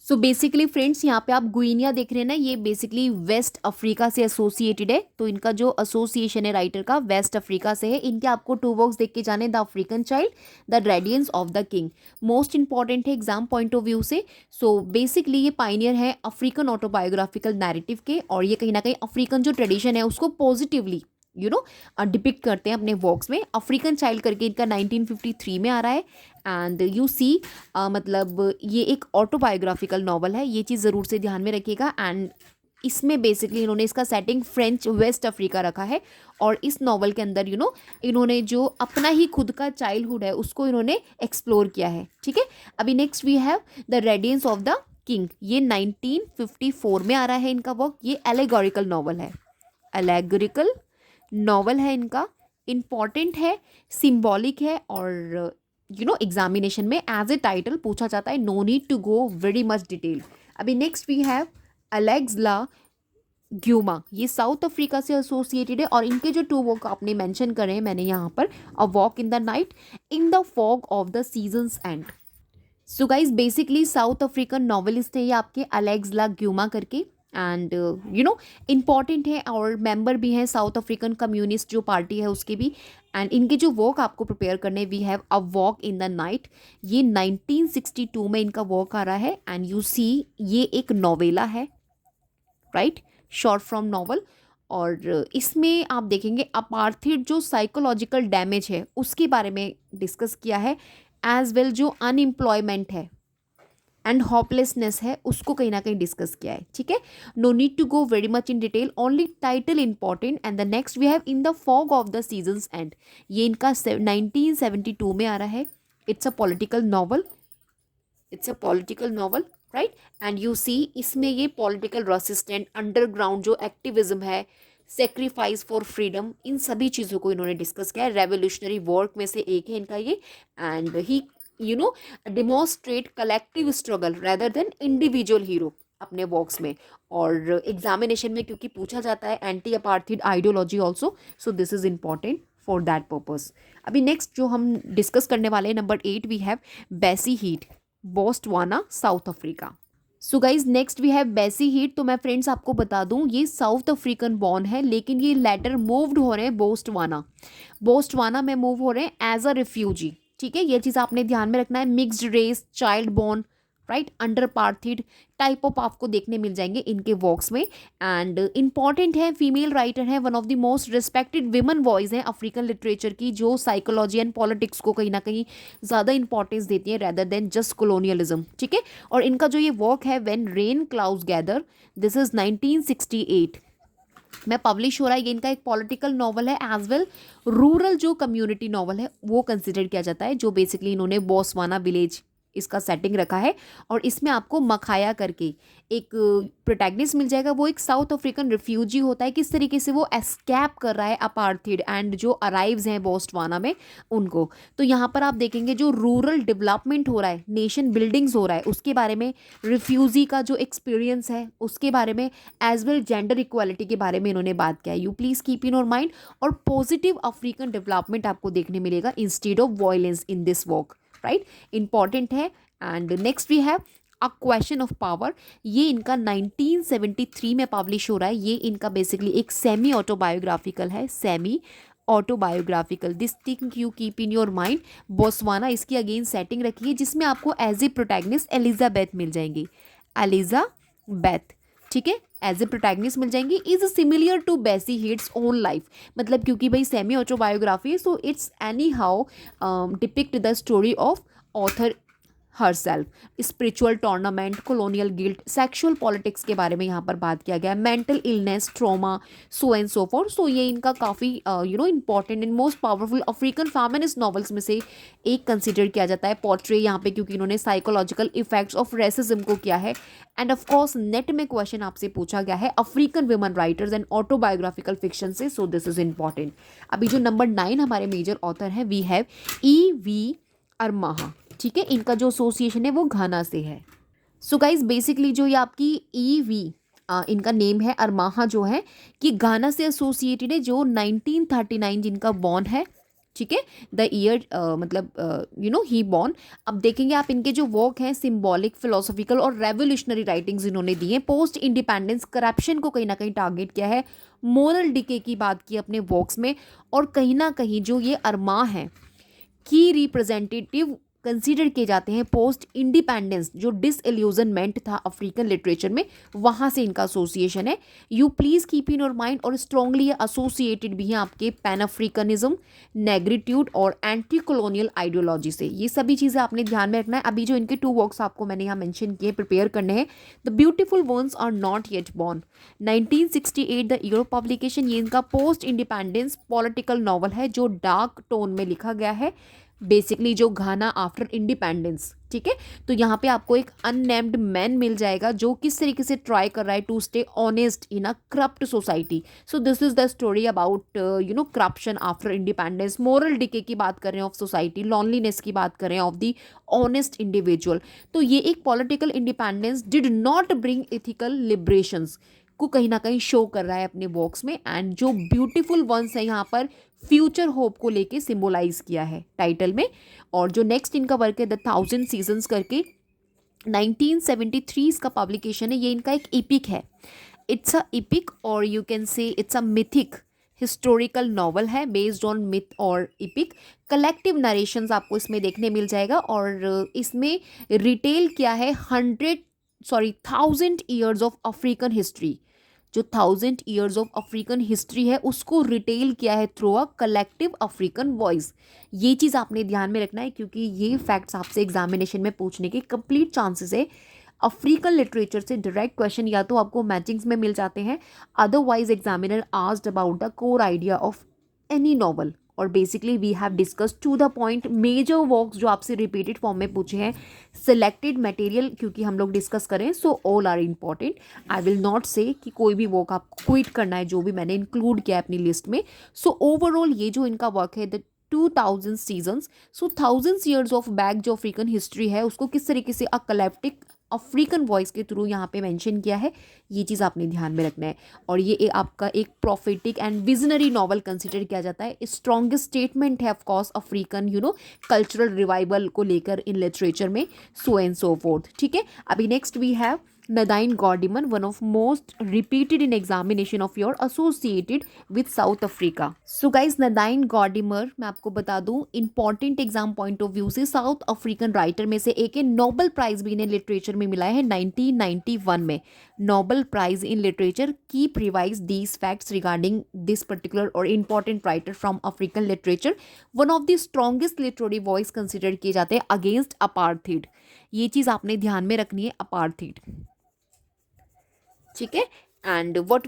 So basically friends यहाँ पे आप गुइनिया देख रहे हैं ना, ये बेसिकली वेस्ट अफ्रीका से एसोसिएटेड है। तो इनका जो एसोसिएशन है राइटर का वेस्ट अफ्रीका से है। इनके आपको 2 वर्क्स देख के जाने, the African child, the radiance of the king. Most important है एग्जाम पॉइंट ऑफ व्यू से। सो बेसिकली ये पाइनियर है अफ्रीकन ऑटोबायोग्राफिकल नैरेटिव के, और ये कहीं ना कहीं अफ्रीकन जो ट्रेडिशन है उसको पॉजिटिवली डिपिक्ट करते हैं अपने वर्क्स में। अफ्रीकन चाइल्ड करके इनका 1953 में आ रहा है। एंड यू सी मतलब ये एक ऑटोबायोग्राफिकल नॉवल है, ये चीज़ ज़रूर से ध्यान में रखिएगा। एंड इसमें बेसिकली इन्होंने इसका सेटिंग फ्रेंच वेस्ट अफ्रीका रखा है। और इस नॉवल के अंदर इन्होंने जो अपना ही खुद का चाइल्डहुड है उसको इन्होंने एक्सप्लोर किया है, ठीक है। अभी next we have the radiance of the king. ये 1954 में आ रहा है इनका वर्क। ये एलेगोरिकल नॉवल है, एलेगोरिकल नॉवल है इनका, इम्पॉर्टेंट है, सिंबॉलिक है, और एग्जामिनेशन में एज ए टाइटल पूछा जाता है। No need to go very much detail. अभी next we have Alex La Guma. ये साउथ अफ्रीका से एसोसिएटेड है, और इनके जो 2 वर्क आपने मेंशन करे हैं मैंने यहाँ पर, अ walk in the night, in the fog of the seasons and. So guys basically south African novelist है ये आपके अलेक्सला ग्यूमा करके, एंड इम्पॉर्टेंट है, और मेंबर भी हैं साउथ अफ्रीकन कम्युनिस्ट जो पार्टी है उसके भी। एंड इनके जो वॉक आपको प्रिपेयर करने, we have a walk in the night, ये 1962 में इनका वॉक आ रहा है। एंड यू सी ये एक नोवेला है, राइट, शॉर्ट फ्रॉम नॉवल। और इसमें आप देखेंगे अपार्थिड जो साइकोलॉजिकल डैमेज है उसके बारे में डिस्कस किया है, एज वेल जो अनएम्प्लॉयमेंट है एंड होपलेसनेस है उसको कहीं ना कहीं डिस्कस किया है, ठीक है। No need to go very much in detail, only title important. And the next we have in the fog of the seasons end, ये इनका 1972 में आ रहा है। It's a political novel, it's a political novel, right. And you see इसमें ये political resistant, underground जो activism है, सेक्रीफाइस फॉर फ्रीडम, इन सभी चीज़ों को इन्होंने डिस्कस किया है। रेवोल्यूशनरी वर्क में से एक है इनका ये। And he demonstrate collective struggle rather than individual hero अपने वर्क्स में। और एग्जामिनेशन में क्योंकि पूछा जाता है anti apartheid ideology also, so this is important for that purpose. अभी नेक्स्ट जो हम डिस्कस करने वाले हैं, number 8 we have Bessie Head, Botswana, South Africa. So guys next we have Bessie Head. तो मैं फ्रेंड्स आपको बता दूं ये साउथ अफ्रीकन बॉर्न है, लेकिन ये लेटर मूव्ड हो रहे हैं बोस्टवाना, बोस्टवाना में मूव हो रहे हैं एज अ रिफ्यूजी, ठीक है। ये चीज़ आपने ध्यान में रखना है। Mixed race, child born, right, under apartheid type of आपको देखने मिल जाएंगे इनके वर्क्स में। एंड इंपॉर्टेंट है, फीमेल राइटर है, one of the most respected women voice है अफ्रीकन लिटरेचर की, जो साइकोलॉजी एंड पॉलिटिक्स को कहीं ना कहीं ज़्यादा इंपॉर्टेंस देती है रेदर देन जस्ट कोलोनियलिज्म, ठीक है। और इनका जो ये वर्क है when rain clouds gather, this is 1968 में पब्लिश हो रहा है। ये इनका एक पॉलिटिकल नॉवल है, एज वेल रूरल जो कम्युनिटी नॉवल है वो कंसिडर किया जाता है, जो बेसिकली इन्होंने बोस्वाना विलेज इसका सेटिंग रखा है। और इसमें आपको मखाया करके एक प्रोटैगनिस्ट मिल जाएगा, वो एक साउथ अफ्रीकन रिफ्यूजी होता है, किस तरीके से वो एस्केप कर रहा है अपार्थिड एंड जो अराइव्स हैं बोस्टवाना में उनको। तो यहाँ पर आप देखेंगे जो रूरल डेवलपमेंट हो रहा है, नेशन बिल्डिंग्स हो रहा है, उसके बारे में, रिफ्यूजी का जो एक्सपीरियंस है उसके बारे में, एज वेल जेंडर इक्वालिटी के बारे में इन्होंने बात किया है। You please keep in your mind. और पॉजिटिव अफ्रीकन डेवलपमेंट आपको देखने मिलेगा instead of violence in this work, right, important है। And next we have a question of power, ये इनका 1973 में पब्लिश हो रहा है। ये इनका बेसिकली एक सेमी ऑटोबायोग्राफिकल है, semi autobiographical, this thing you keep in your mind. बोस्वाना इसकी अगेन सेटिंग रखी है, जिसमें आपको एज ए प्रोटैगनिस्ट एलिजाबेथ मिल जाएंगी, एलिजाबेथ, ठीक है, एज ए प्रोटैगनिस्ट मिल जाएंगी। इज सिमिलर टू बेसी हीट्स ओन लाइफ, मतलब क्योंकि भाई semi autobiography, so it's any how depict the story of author herself. Spiritual tournament, colonial guilt, sexual politics के बारे में यहाँ पर बात किया गया है, mental illness, trauma, so and so forth. So ये इनका काफ़ी important and most powerful African feminist novels में से एक कंसिडर किया जाता है। पोर्ट्रे यहाँ पे क्योंकि इन्होंने साइकोलॉजिकल इफेक्ट्स ऑफ रेसिज्म को किया है। एंड ऑफ कोर्स नेट में क्वेश्चन आपसे पूछा गया है African women writers and autobiographical fiction से, सो दिस इज इंपॉर्टेंट। अभी जो नंबर 9 हमारे मेजर ऑथर हैं, वी हैव E.V. अरमाहा, ठीक है। इनका जो एसोसिएशन है वो घाना से है। सो गाइज बेसिकली जो ये आपकी E.V. इनका नेम है, अरमाहा जो है कि घाना से एसोसिएटेड है, जो 1939 जिनका बॉर्न है, ठीक है, द ईयर मतलब ही बॉर्न। अब देखेंगे आप इनके जो वर्क हैं, सिम्बॉलिक, फिलोसॉफिकल और रेवोल्यूशनरी राइटिंग्स इन्होंने दी हैं। पोस्ट इंडिपेंडेंस करप्शन को कहीं ना कहीं टारगेट किया है, मोरल डिके की बात की अपने वर्क्स में। और कहीं ना कहीं जो ये अरमा है की रिप्रेजेंटेटिव कंसीडर किए जाते हैं पोस्ट इंडिपेंडेंस, जो डिसइल्यूजनमेंट था अफ्रीकन लिटरेचर में, वहाँ से इनका एसोसिएशन है। You please keep in your mind. और स्ट्रॉन्गली एसोसिएटेड भी हैं आपके पैन अफ्रीकनिज्म, नेग्रिट्यूड और एंटी कॉलोनियल आइडियोलॉजी से। ये सभी चीज़ें आपने ध्यान में रखना है। अभी जो इनके 2 वर्क्स आपको मैंने यहाँ मेंशन किए, प्रिपेयर करने हैं, the beautiful ones are not yet born, 1968 the year of publication. ये इनका पोस्ट इंडिपेंडेंस पॉलिटिकल नॉवल है, जो डार्क टोन में लिखा गया है, बेसिकली जो घाना आफ्टर इंडिपेंडेंस, ठीक है। तो यहाँ पे आपको एक अननेम्ड मैन मिल जाएगा, जो किस तरीके से ट्राई कर रहा है to stay honest in a corrupt society. So this is the story about corruption after independence, moral decay की बात कर रहे हैं ऑफ सोसाइटी, लॉनलीनेस की बात कर रहे हैं ऑफ द ऑनेस्ट इंडिविजुअल। तो ये एक political independence did not bring ethical liberations को कहीं ना कहीं शो कर रहा है अपने वर्क्स में। एंड जो ब्यूटीफुल वंस है यहाँ पर फ्यूचर होप को लेके सिंबलाइज किया है टाइटल में। और जो नेक्स्ट इनका वर्क है, द 1000 सीजन्स करके, 1973 इसका पब्लिकेशन है। ये इनका एक इपिक है, इट्स अ इपिक और you can say it's a mythic historical novel है बेस्ड ऑन मिथ और इपिक। कलेक्टिव नरेशंस आपको इसमें देखने मिल जाएगा और इसमें रिटेल क्या है 1000 ऑफ अफ्रीकन हिस्ट्री, जो 1000 ऑफ अफ्रीकन हिस्ट्री है उसको रिटेल किया है through a collective African voice. ये चीज़ आपने ध्यान में रखना है क्योंकि ये फैक्ट्स आपसे एग्जामिनेशन में पूछने के कंप्लीट चांसेस है। अफ्रीकन लिटरेचर से डायरेक्ट क्वेश्चन या तो आपको मैचिंग्स में मिल जाते हैं, otherwise examiner asked about the core idea of any novel. और basically we have discuss to the point major works जो आपसे रिपीटेड फॉर्म में पूछे हैं, सिलेक्टेड मटेरियल क्योंकि हम लोग डिस्कस करें so all are important. I will not say कि कोई भी वर्क आपको क्विट करना है जो भी मैंने इंक्लूड किया है अपनी लिस्ट में। सो ओवरऑल ये जो इनका वर्क है the 2000 seasons, so 1000 of back जो अफ्रीकन हिस्ट्री है उसको किस तरीके से अ कलेक्टिव अफ्रीकन वॉइस के थ्रू यहाँ पे मेंशन किया है, ये चीज़ आपने ध्यान में रखना है। और ये आपका एक prophetic and visionary novel consider किया जाता है। स्ट्रॉन्गेस्ट स्टेटमेंट है of course African cultural revival को लेकर इन लिटरेचर में, सो एंड सो फोर्थ। ठीक है, अभी next we have Nadine Gordimer, one of most repeated in examination of your associated with South Africa. So guys Nadine Gordimer मैं आपको बता दूं important exam point of view से South African writer में से एक है। नोबेल प्राइज भी इन्हें लिटरेचर में मिला है 1991 में। Nobel prize in literature keep revise these facts regarding this particular और important writer from African literature. One of the strongest literary voice consider किए जाते हैं अगेंस्ट अपार्थीड। ये चीज़ आपने ध्यान में रखनी है, अपार्थीड। ठीक है, एंड व्हाट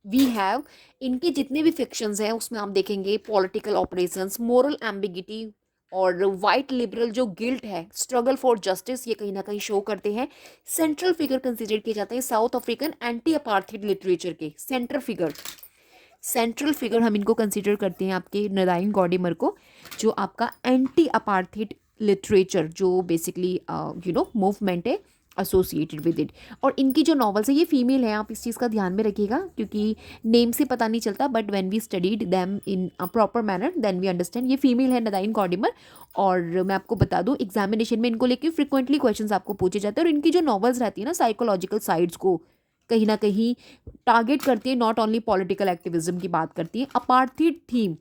वी हैव इनके जितने भी फिक्शंस हैं उसमें आप देखेंगे पॉलिटिकल ऑपरेशंस, मोरल एम्बिगिटी और वाइट लिबरल जो गिल्ट है, स्ट्रगल फॉर जस्टिस, ये कहीं ना कहीं शो करते हैं। सेंट्रल फिगर कंसिडर किए जाते हैं south African anti apartheid literature के। सेंट्रल फिगर हम इनको कंसिडर करते हैं आपके नदाइन गॉर्डिमर को, जो आपका एंटी अपार्थीड लिटरेचर जो बेसिकली मूवमेंट है एसोसिएटेड विद इट। और इनकी जो नॉवेल्स है ये फीमेल है, आप इस चीज़ का ध्यान में रखिएगा क्योंकि नेम से पता नहीं चलता, but when we studied them in a proper manner then we understand ये फीमेल है नदाइन गॉर्डिमर। और मैं आपको बता दूं एग्जामिनेशन में इनको लेके फ्रिक्वेंटली क्वेश्चंस आपको पूछे जाते हैं। और इनकी जो नॉवेल्स रहती है ना साइकोलॉजिकल साइड्स को कहीं ना कहीं टारगेट करती है, नॉट ओनली पॉलिटिकल एक्टिविज्म की बात करती है। अपार्थीड थीम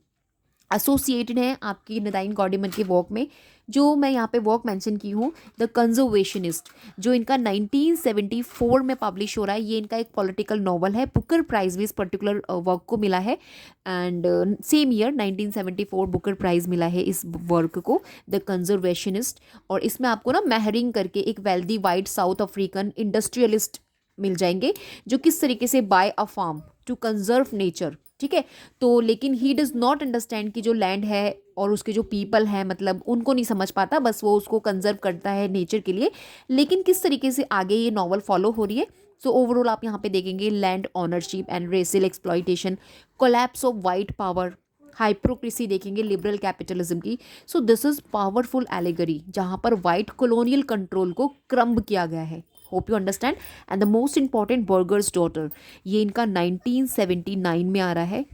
एसोसिएटेड है आपकी नदाइन गॉर्डिमर के वर्क में। जो मैं यहाँ पे वर्क मेंशन की हूँ द कंजर्वेशनिस्ट, जो इनका 1974 में पब्लिश हो रहा है, ये इनका एक पॉलिटिकल नॉवल है। बुकर प्राइज भी इस पर्टिकुलर वर्क को मिला है and same year 1974 Booker prize मिला है इस वर्क को, द कंजर्वेशनिस्ट। और इसमें आपको ना मेहरिंग करके एक wealthy white South African industrialist मिल जाएंगे जो किस तरीके से buy a farm to conserve nature. ठीक है, तो लेकिन ही डज नॉट अंडरस्टैंड कि जो लैंड है और उसके जो पीपल है मतलब उनको नहीं समझ पाता, बस वो उसको कंजर्व करता है नेचर के लिए। लेकिन किस तरीके से आगे ये नॉवल फॉलो हो रही है, सो ओवरऑल आप यहाँ पे देखेंगे land ownership and racial exploitation, collapse of white power, hypocrisy देखेंगे लिबरल कैपिटलिज्म की। So this is powerful allegory जहाँ पर वाइट कॉलोनियल कंट्रोल को क्रम्ब किया गया है। Hope you understand. And the most important Burger's Daughter, ये इनका 1979 में आ रहा है,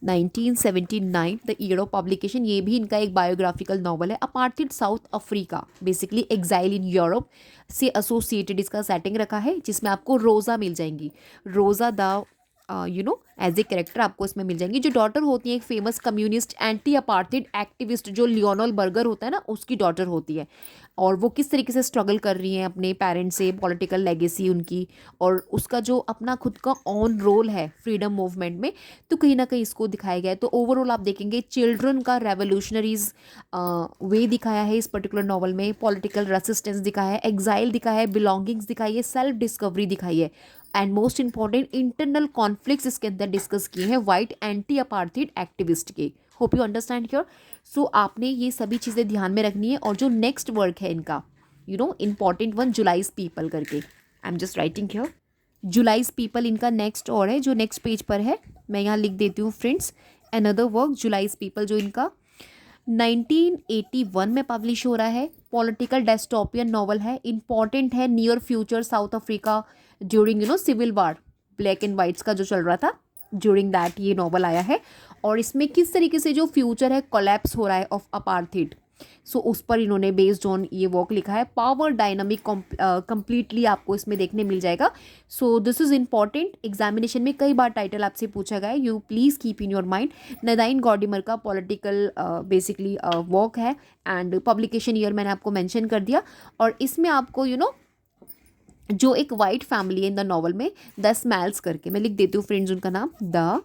1979 द ईयर ऑफ पब्लिकेशन। ये भी इनका एक बायोग्राफिकल नॉवल है। Apartheid south Africa basically exile in Europe से एसोसिएटेड इसका सेटिंग रखा है, जिसमें आपको रोज़ा मिल जाएंगी। रोज़ा द एज ए कैरेक्टर आपको इसमें मिल जाएंगी, जो डॉटर होती है एक famous communist anti apartheid activist जो लियोनल बर्गर होता है ना, उसकी डॉटर होती है। और वो किस तरीके से स्ट्रगल कर रही हैं अपने पेरेंट्स से, पॉलिटिकल लेगेसी उनकी, और उसका जो अपना खुद का ऑन रोल है फ्रीडम मूवमेंट में, तो कहीं ना कहीं इसको दिखाया गया है। तो ओवरऑल आप देखेंगे चिल्ड्रन का रेवोल्यूशनरीज वे दिखाया है इस पर्टिकुलर नॉवल में, पॉलिटिकल रेसिस्टेंस दिखाया है, एग्जाइल दिखाया है, बिलोंगिंग्स दिखाई है, सेल्फ डिस्कवरी दिखाई है, and most important internal conflicts इसके अंदर डिस्कस किए हैं वाइट एंटी अपार्थीड एक्टिविस्ट के। Hope you understand here. So आपने ये सभी चीज़ें ध्यान में रखनी है। और जो नेक्स्ट वर्क है इनका इंपॉर्टेंट वन, जुलाइज पीपल करके, I am just writing here July's People इनका नेक्स्ट और है जो नेक्स्ट पेज पर है, मैं यहाँ लिख देती हूँ friends. Another work July's people जो इनका 1981 में पब्लिश हो रहा है, पॉलिटिकल डेस्टोपियन नॉवल है, इंपॉर्टेंट है near future South Africa during civil war, black and whites का जो चल रहा था ड्यूरिंग दैट ये नॉवल आया है। और इसमें किस तरीके से जो फ्यूचर है कोलैप्स हो रहा है ऑफ अपार्थीड, सो उस पर इन्होंने बेस्ड ऑन ये वर्क लिखा है। पावर डायनामिक कंप्लीटली आपको इसमें देखने मिल जाएगा। So this is important, examination में कई बार टाइटल आपसे पूछा गया है, you please keep in your mind. Nadine Gordimer का पॉलिटिकल बेसिकली वर्क है एंड पब्लिकेशन ईयर मैंने आपको मेंशन कर दिया। और इसमें आपको जो एक वाइट फैमिली है इन द नॉवल में, द स्मेल्स करके, मैं लिख देती हूँ फ्रेंड्स उनका नाम, द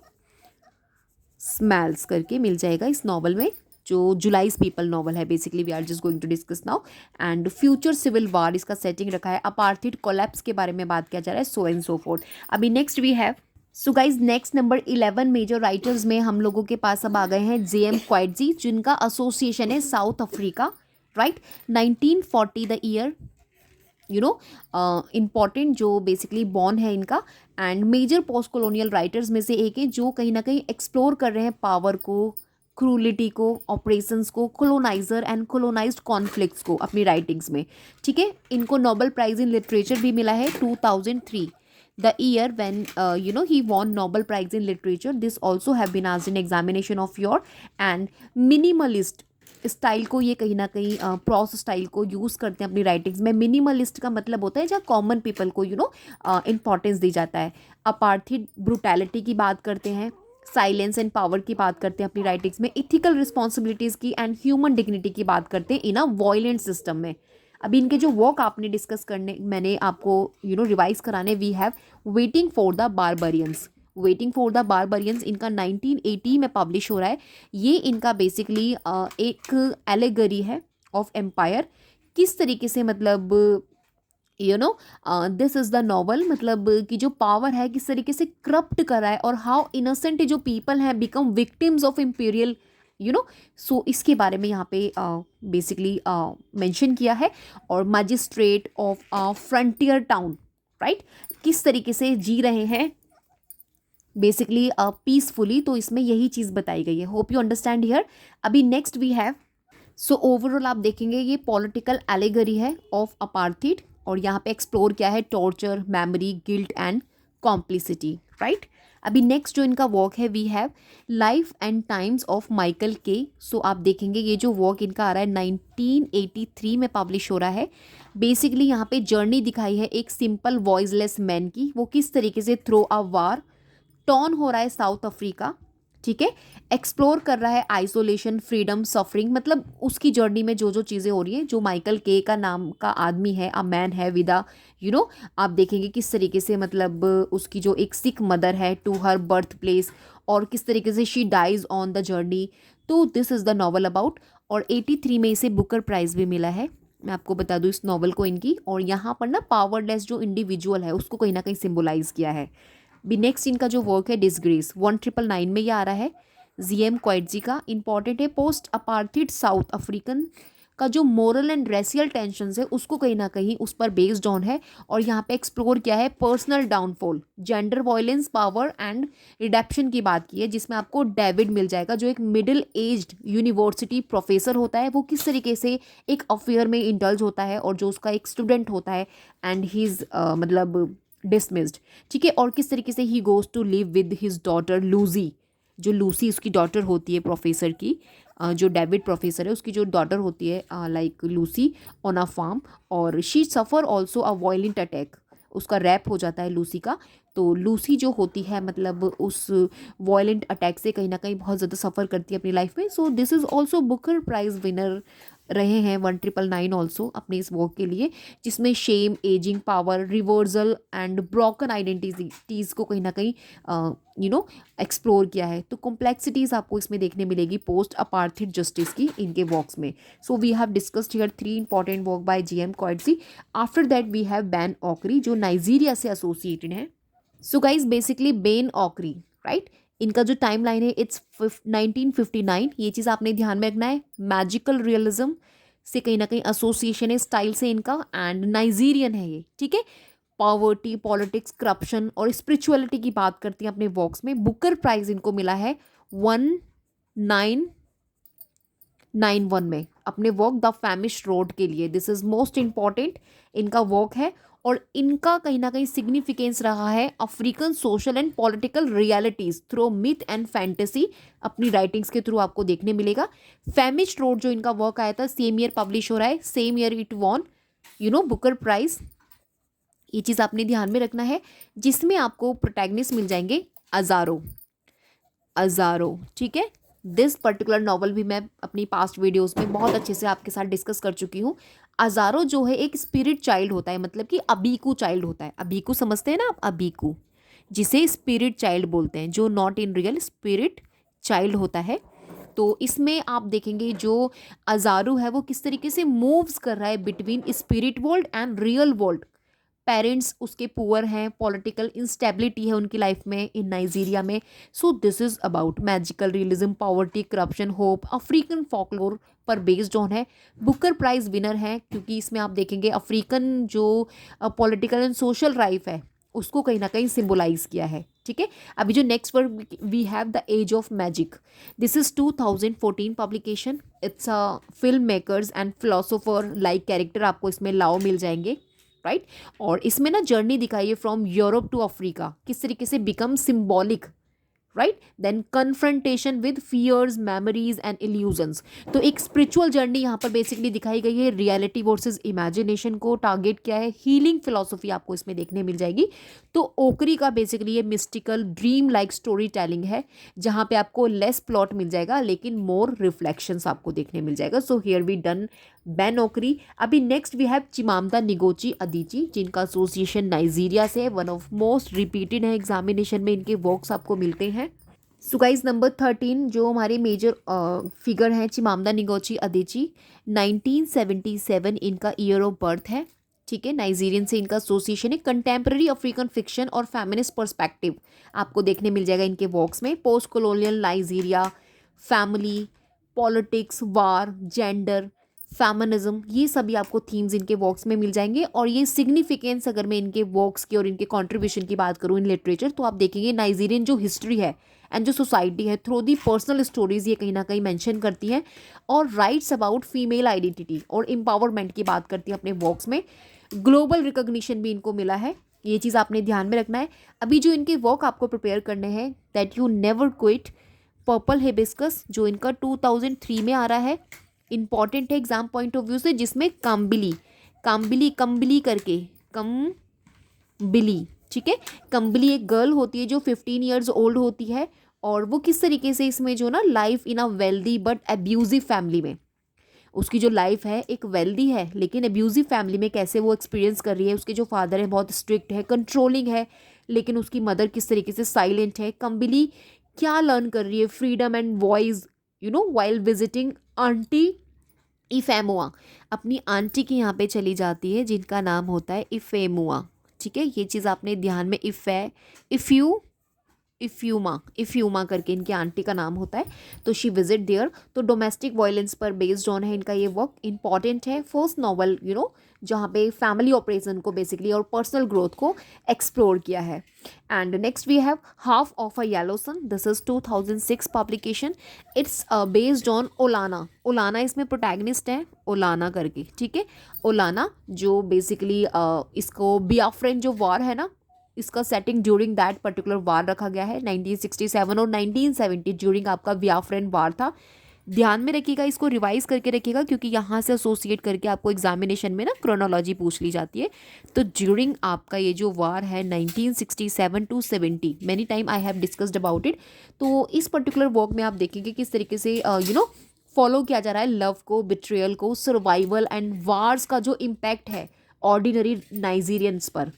स्मेल्स करके मिल जाएगा इस नॉवल में, जो जुलाइज पीपल नॉवल है। Basically we are just going to discuss now. And future civil war इसका सेटिंग रखा है, अपार्थिड कोलैप्स के बारे में बात किया जा रहा है, सो एंड सो फोर्थ। अभी next we have, so guys next number 11 major writers में हम लोगों के पास अब आ गए हैं जेएम क्वाइटजी, जिनका एसोसिएशन है South Africa, right. 1940 the year, important जो बेसिकली बॉर्न है इनका। And major post colonial writers में से एक है जो कहीं ना कहीं एक्सप्लोर कर रहे हैं पावर को, क्रूलिटी को, ऑपरेशंस को, कोलोनाइजर एंड कोलोनाइज्ड कॉन्फ्लिक्ट्स को अपनी राइटिंग्स में, ठीक है। इनको नोबेल प्राइज इन लिटरेचर भी मिला है 2003, the year when he won Nobel Prize in Literature. This also have been asked in examination of your, and minimalist style को ये कहीं ना कहीं प्रॉस स्टाइल को यूज़ करते हैं अपनी राइटिंग्स में। मिनिमलिस्ट का मतलब होता है जहाँ कॉमन पीपल को इम्पॉर्टेंस दी जाता है। अपार्थिड ब्रूटैलिटी की बात करते हैं, साइलेंस एंड पावर की बात करते हैं अपनी राइटिंग्स में, इथिकल रिस्पॉन्सिबिलिटीज़ की एंड ह्यूमन डिग्निटी की बात करते हैं इन अ वॉयलेंट सिस्टम में। अभी इनके जो वर्क आपने डिस्कस करने, मैंने आपको रिवाइज कराने, we have waiting for the barbarians. Waiting for the barbarians इनका 1980 में पब्लिश हो रहा है। ये इनका बेसिकली एक एलेगरी है ऑफ एम्पायर, किस तरीके से मतलब दिस इज़ द नॉवल, मतलब कि जो पावर है किस तरीके से करप्ट करा है और हाउ इनोसेंट जो पीपल हैं बिकम विक्टिम्स ऑफ इम्पीरियल सो इसके बारे में यहाँ पे बेसिकली मेंशन किया है। और magistrate of frontier town, right, किस तरीके से जी रहे हैं बेसिकली पीसफुली, तो इसमें यही चीज़ बताई गई है। Hope you understand here. अभी next we have, so overall आप देखेंगे ये पॉलिटिकल एलेगरी है ऑफ अपार्थिड, और यहाँ पे एक्सप्लोर किया है torture, memory, guilt and complicity, right. अभी नेक्स्ट जो इनका वर्क है we have life and times of Michael K. So आप देखेंगे ये जो वर्क इनका आ रहा है 1983 में पब्लिश हो रहा है। बेसिकली यहाँ पे जर्नी दिखाई है एक सिंपल वॉइसलेस मैन की, वो किस तरीके से थ्रू अ वार टॉर्न हो रहा है साउथ अफ्रीका, ठीक है। एक्सप्लोर कर रहा है आइसोलेशन, फ्रीडम, सफरिंग, मतलब उसकी जर्नी में जो जो चीज़ें हो रही हैं। जो माइकल के का नाम का आदमी है, अ मैन है विद अ आप देखेंगे किस तरीके से मतलब उसकी जो एक सिक मदर है टू हर बर्थ प्लेस, और किस तरीके से she dies on the journey. तो this is the novel about, और 83 में इसे बुकर प्राइज़ भी मिला है। मैं आपको बता दूँ इस नॉवल को इनकी, और यहाँ पर ना पावरलेस जो इंडिविजुअल है उसको कहीं ना कहीं सिम्बोलाइज किया है। भी नेक्स्ट इनका जो वर्क है डिसग्रेस 1999 में ये आ रहा है, जेएम क्वाइटजी का। इंपॉर्टेंट है, पोस्ट अपार्थिड साउथ अफ्रीकन का जो मोरल एंड रेसियल टेंशन्स है उसको कहीं ना कहीं उस पर बेस्ड ऑन है। और यहाँ पे एक्सप्लोर किया है personal downfall, gender violence, power and redemption की बात की है, जिसमें आपको डेविड मिल जाएगा जो एक मिडिल एज्ड यूनिवर्सिटी प्रोफेसर होता है। वो किस तरीके से एक अफेयर में इंडल्ज होता है, और जो उसका एक स्टूडेंट होता है एंड ही इज़ मतलब डिसमिस्ड, ठीक है। और किस तरीके से he goes to live with his daughter Lucy, जो लूसी उसकी डॉटर होती है प्रोफेसर की, जो डेविड प्रोफेसर है उसकी जो डॉटर होती है like Lucy on a farm, और she suffer also a violent attack, उसका रैप हो जाता है लूसी का। तो लूसी जो होती है मतलब उस वायलेंट अटैक से कहीं ना कहीं बहुत ज़्यादा सफ़र करती है अपनी लाइफ में। So this is also Booker prize winner रहे हैं 1999 ऑल्सो अपने इस वर्क के लिए, जिसमें shame, aging, power, reversal and broken identities को कहीं ना कहीं एक्सप्लोर किया है। तो कॉम्प्लेक्सिटीज़ आपको इसमें देखने मिलेगी पोस्ट अपार्थिड जस्टिस की इनके वर्क्स में। So we have discussed here 3 important work by JM Coetzee. After that we have Ben Okri जो नाइजीरिया से एसोसिएटेड है। So guys basically Ben Okri, right, इनका जो टाइम लाइन है इट्स 1959। ये चीज़ आपने ध्यान में रखना है। मैजिकल रियलिज्म से कहीं ना कहीं एसोसिएशन है स्टाइल से इनका, एंड नाइजीरियन है ये, ठीक है। पॉवर्टी, पॉलिटिक्स, करप्शन और स्पिरिचुअलिटी की बात करती हैं अपने वर्क्स में। बुकर प्राइज इनको मिला है 1991 में। अपने वर्क द फैमिश रोड के लिए। दिस इज मोस्ट इम्पॉर्टेंट इनका वर्क है, और इनका कहीं ना कहीं सिग्निफिकेंस रहा है African social and political realities through myth and fantasy, अपनी राइटिंग्स के थ्रू आपको देखने मिलेगा। फैमिश रोड जो इनका वर्क आया था, सेम ईयर पब्लिश हो रहा है, same year it won Booker prize. ये चीज़ आपने ध्यान में रखना है, जिसमें आपको प्रोटैगनिस्ट मिल जाएंगे अजारो। अजारो, ठीक है। दिस पर्टिकुलर नॉवल भी मैं अपनी पास्ट वीडियोस में बहुत अच्छे से आपके साथ डिस्कस कर चुकी हूँ। अजारो जो है एक स्पिरिट चाइल्ड होता है, मतलब कि अबीकू चाइल्ड होता है। अबीकू समझते हैं ना आप, अबीकू जिसे स्पिरिट चाइल्ड बोलते हैं, जो not in real spirit child होता है। तो इसमें आप देखेंगे जो अजारू है वो किस तरीके से मूव्स कर रहा है between spirit world and real world. Parents उसके पुअर हैं, पॉलिटिकल इंस्टेबिलिटी है उनकी लाइफ में इन नाइजीरिया में। सो this is about magical realism, poverty, corruption, hope, African folklore पर बेस्ड ऑन है। बुकर प्राइज विनर है, क्योंकि इसमें आप देखेंगे अफ्रीकन जो पॉलिटिकल एंड सोशल लाइफ है उसको कहीं ना कहीं सिम्बोलाइज किया है, ठीक है। अभी जो next work we have the age of magic. This is 2014 पब्लिकेशन। It's a film makers and philosopher like character आपको इसमें लाओ मिल जाएंगे, राइट। और इसमें ना जर्नी दिखाई है फ्रॉम यूरोप टू अफ्रीका, किस तरीके से become symbolic, right. Then confrontation with fears, memories and illusions. तो एक स्पिरिचुअल जर्नी यहाँ पर बेसिकली दिखाई गई है, रियलिटी वर्सेस इमेजिनेशन को टारगेट किया है। हीलिंग फिलोसफी आपको इसमें देखने मिल जाएगी। तो ओकरी का बेसिकली ये mystical dream like story telling है, जहाँ पे आपको लेस प्लॉट मिल जाएगा लेकिन मोर रिफ्लेक्शंस आपको देखने मिल जाएगा। So here we done Ben Okri. अभी next we have Chimamanda Ngozi Adichie, जिनका एसोसिएशन नाइजीरिया से है, वन ऑफ मोस्ट रिपीटेड है एग्जामिनेशन में, इनके वर्क्स आपको मिलते हैं। सो गाइस नंबर 13 जो हमारे मेजर फिगर हैं, चिमामदा निगोची अदीची, 1977 इनका ईयर ऑफ बर्थ है, ठीक है। नाइजीरियन से इनका एसोसिएशन है। कंटेम्प्रेरी अफ्रीकन फिक्शन और फेमिनिस्ट पर्सपेक्टिव आपको देखने मिल जाएगा इनके वर्क्स में। Post colonial Nigeria, family, politics, war, gender, feminism, ये सभी आपको थीम्स इनके वर्क्स में मिल जाएंगे। और ये सिग्निफिकेंस अगर मैं इनके वर्क्स की और इनके कंट्रीब्यूशन की बात करूँ इन लिटरेचर, तो आप देखेंगे नाइजीरियन जो हिस्ट्री है एंड जो सोसाइटी है थ्रू दी पर्सनल स्टोरीज ये कहीं ना कहीं मेंशन करती हैं, और राइट्स अबाउट फीमेल आइडेंटिटी और एम्पावरमेंट की बात करती है अपने वर्क्स में। ग्लोबल रिकॉग्निशन भी इनको मिला है, ये चीज़ आपने ध्यान में रखना है। अभी जो इनके वर्क आपको प्रिपेयर करने हैं, that you never quit, purple hibiscus जो इनका 2003 में आ रहा है, इंपॉर्टेंट है एग्जाम पॉइंट ऑफ व्यू से, जिसमें काम्बिली काम्बिली कम्बिली करके कम्बिली, ठीक है। कम्बिली एक गर्ल होती है जो 15 ईयर्स ओल्ड होती है, और वो किस तरीके से इसमें जो ना life in a wealthy but abusive family में, उसकी जो लाइफ है एक वेल्दी है लेकिन एब्यूजिव फैमिली में कैसे वो एक्सपीरियंस कर रही है। उसके जो फादर है बहुत स्ट्रिक्ट है, कंट्रोलिंग है, लेकिन उसकी मदर किस तरीके से साइलेंट है। कम्बिली क्या लर्न कर रही है, freedom and voice while visiting aunty Ifeoma, अपनी आंटी के यहाँ पे चली जाती है जिनका नाम होता है इफेमुआ, ठीक है। ये चीज़ आपने ध्यान में, इफ्यूमा करके इनकी आंटी का नाम होता है, तो शी विजिट देयर। तो डोमेस्टिक वायलेंस पर बेस्ड ऑन है इनका ये वर्क, इंपॉर्टेंट है। फर्स्ट नॉवल जहाँ पे फैमिली ऑपरेशन को बेसिकली और पर्सनल ग्रोथ को एक्सप्लोर किया है। And next we have half of a yellow sun, this is 2006 publication. It's based on Olanna. Olanna इसमें प्रोटैगनिस्ट है, ओलाना करके, ठीक है। ओलाना जो बेसिकली इसको बियाफ्रेन जो वॉर है ना, इसका सेटिंग ड्यूरिंग दैट पर्टिकुलर वार रखा गया है, 1967 और 1970 ड्यूरिंग आपका बियाफ्रेन वार था। ध्यान में रखिएगा, इसको रिवाइज करके रखिएगा, क्योंकि यहाँ से एसोसिएट करके आपको एग्जामिनेशन में ना क्रोनोलॉजी पूछ ली जाती है। तो ड्यूरिंग आपका ये जो वार है 1967 to 70, many time I have discussed about it. तो इस पर्टिकुलर वर्क में आप देखेंगे किस तरीके से फॉलो किया जा रहा है लव को, बिट्रियल को, सर्वाइवल एंड वार्स का जो इम्पैक्ट है ऑर्डिनरी नाइजीरियंस पर,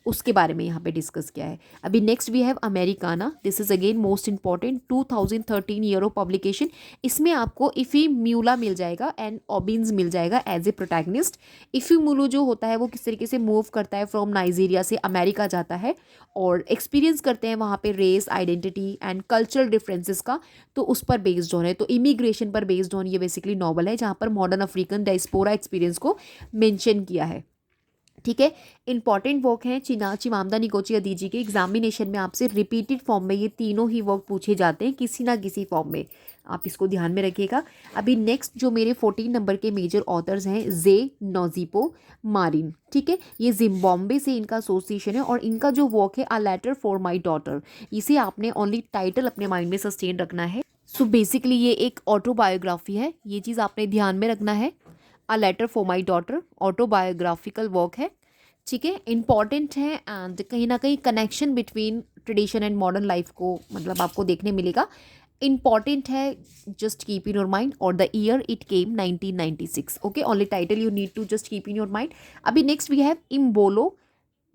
उसके बारे में यहाँ पे डिस्कस किया है। अभी next we have Americanah, this is again most important, 2013 year of publication. इसमें आपको इफ़ी म्यूला मिल जाएगा एंड ऑबिन्स मिल जाएगा एज ए प्रोटैगनिस्ट। इफ़ी म्यूलू जो होता है वो किस तरीके से मूव करता है फ्रॉम नाइजीरिया से अमेरिका जाता है और एक्सपीरियंस करते हैं वहाँ पे race, identity and cultural differences का, तो उस पर बेस्ड ऑन है। तो इमिग्रेशन पर बेस्ड ऑन ये बेसिकली नॉवल है, जहाँ पर मॉडर्न अफ्रीकन डायस्पोरा एक्सपीरियंस को मेंशन किया है। ठीक है। इंपॉर्टेंट वर्क हैं चिमामदा निकोची अदीजी के। एग्जामिनेशन में आपसे रिपीटेड फॉर्म में ये तीनों ही वर्क पूछे जाते हैं किसी ना किसी फॉर्म में, आप इसको ध्यान में रखिएगा। अभी नेक्स्ट जो मेरे 14 नंबर के मेजर ऑथर्स हैं, जे नोजीपो मारिन, ठीक है। ये जिम्बाब्वे से इनका एसोसिएशन है और इनका जो वर्क है a letter for my daughter, इसे आपने ओनली टाइटल अपने माइंड में सस्टेन रखना है। सो बेसिकली ये एक ऑटोबायोग्राफी है, ये चीज़ आपने ध्यान में रखना है। A letter for my daughter autobiographical work है, ठीक है। इंपॉर्टेंट है एंड कहीं ना कहीं connection between tradition and modern life को मतलब आपको देखने मिलेगा। इंपॉर्टेंट है, just keep in your mind, और the year it came 1996, okay. Only title you need to just keep in your mind. अभी next we have Imbolo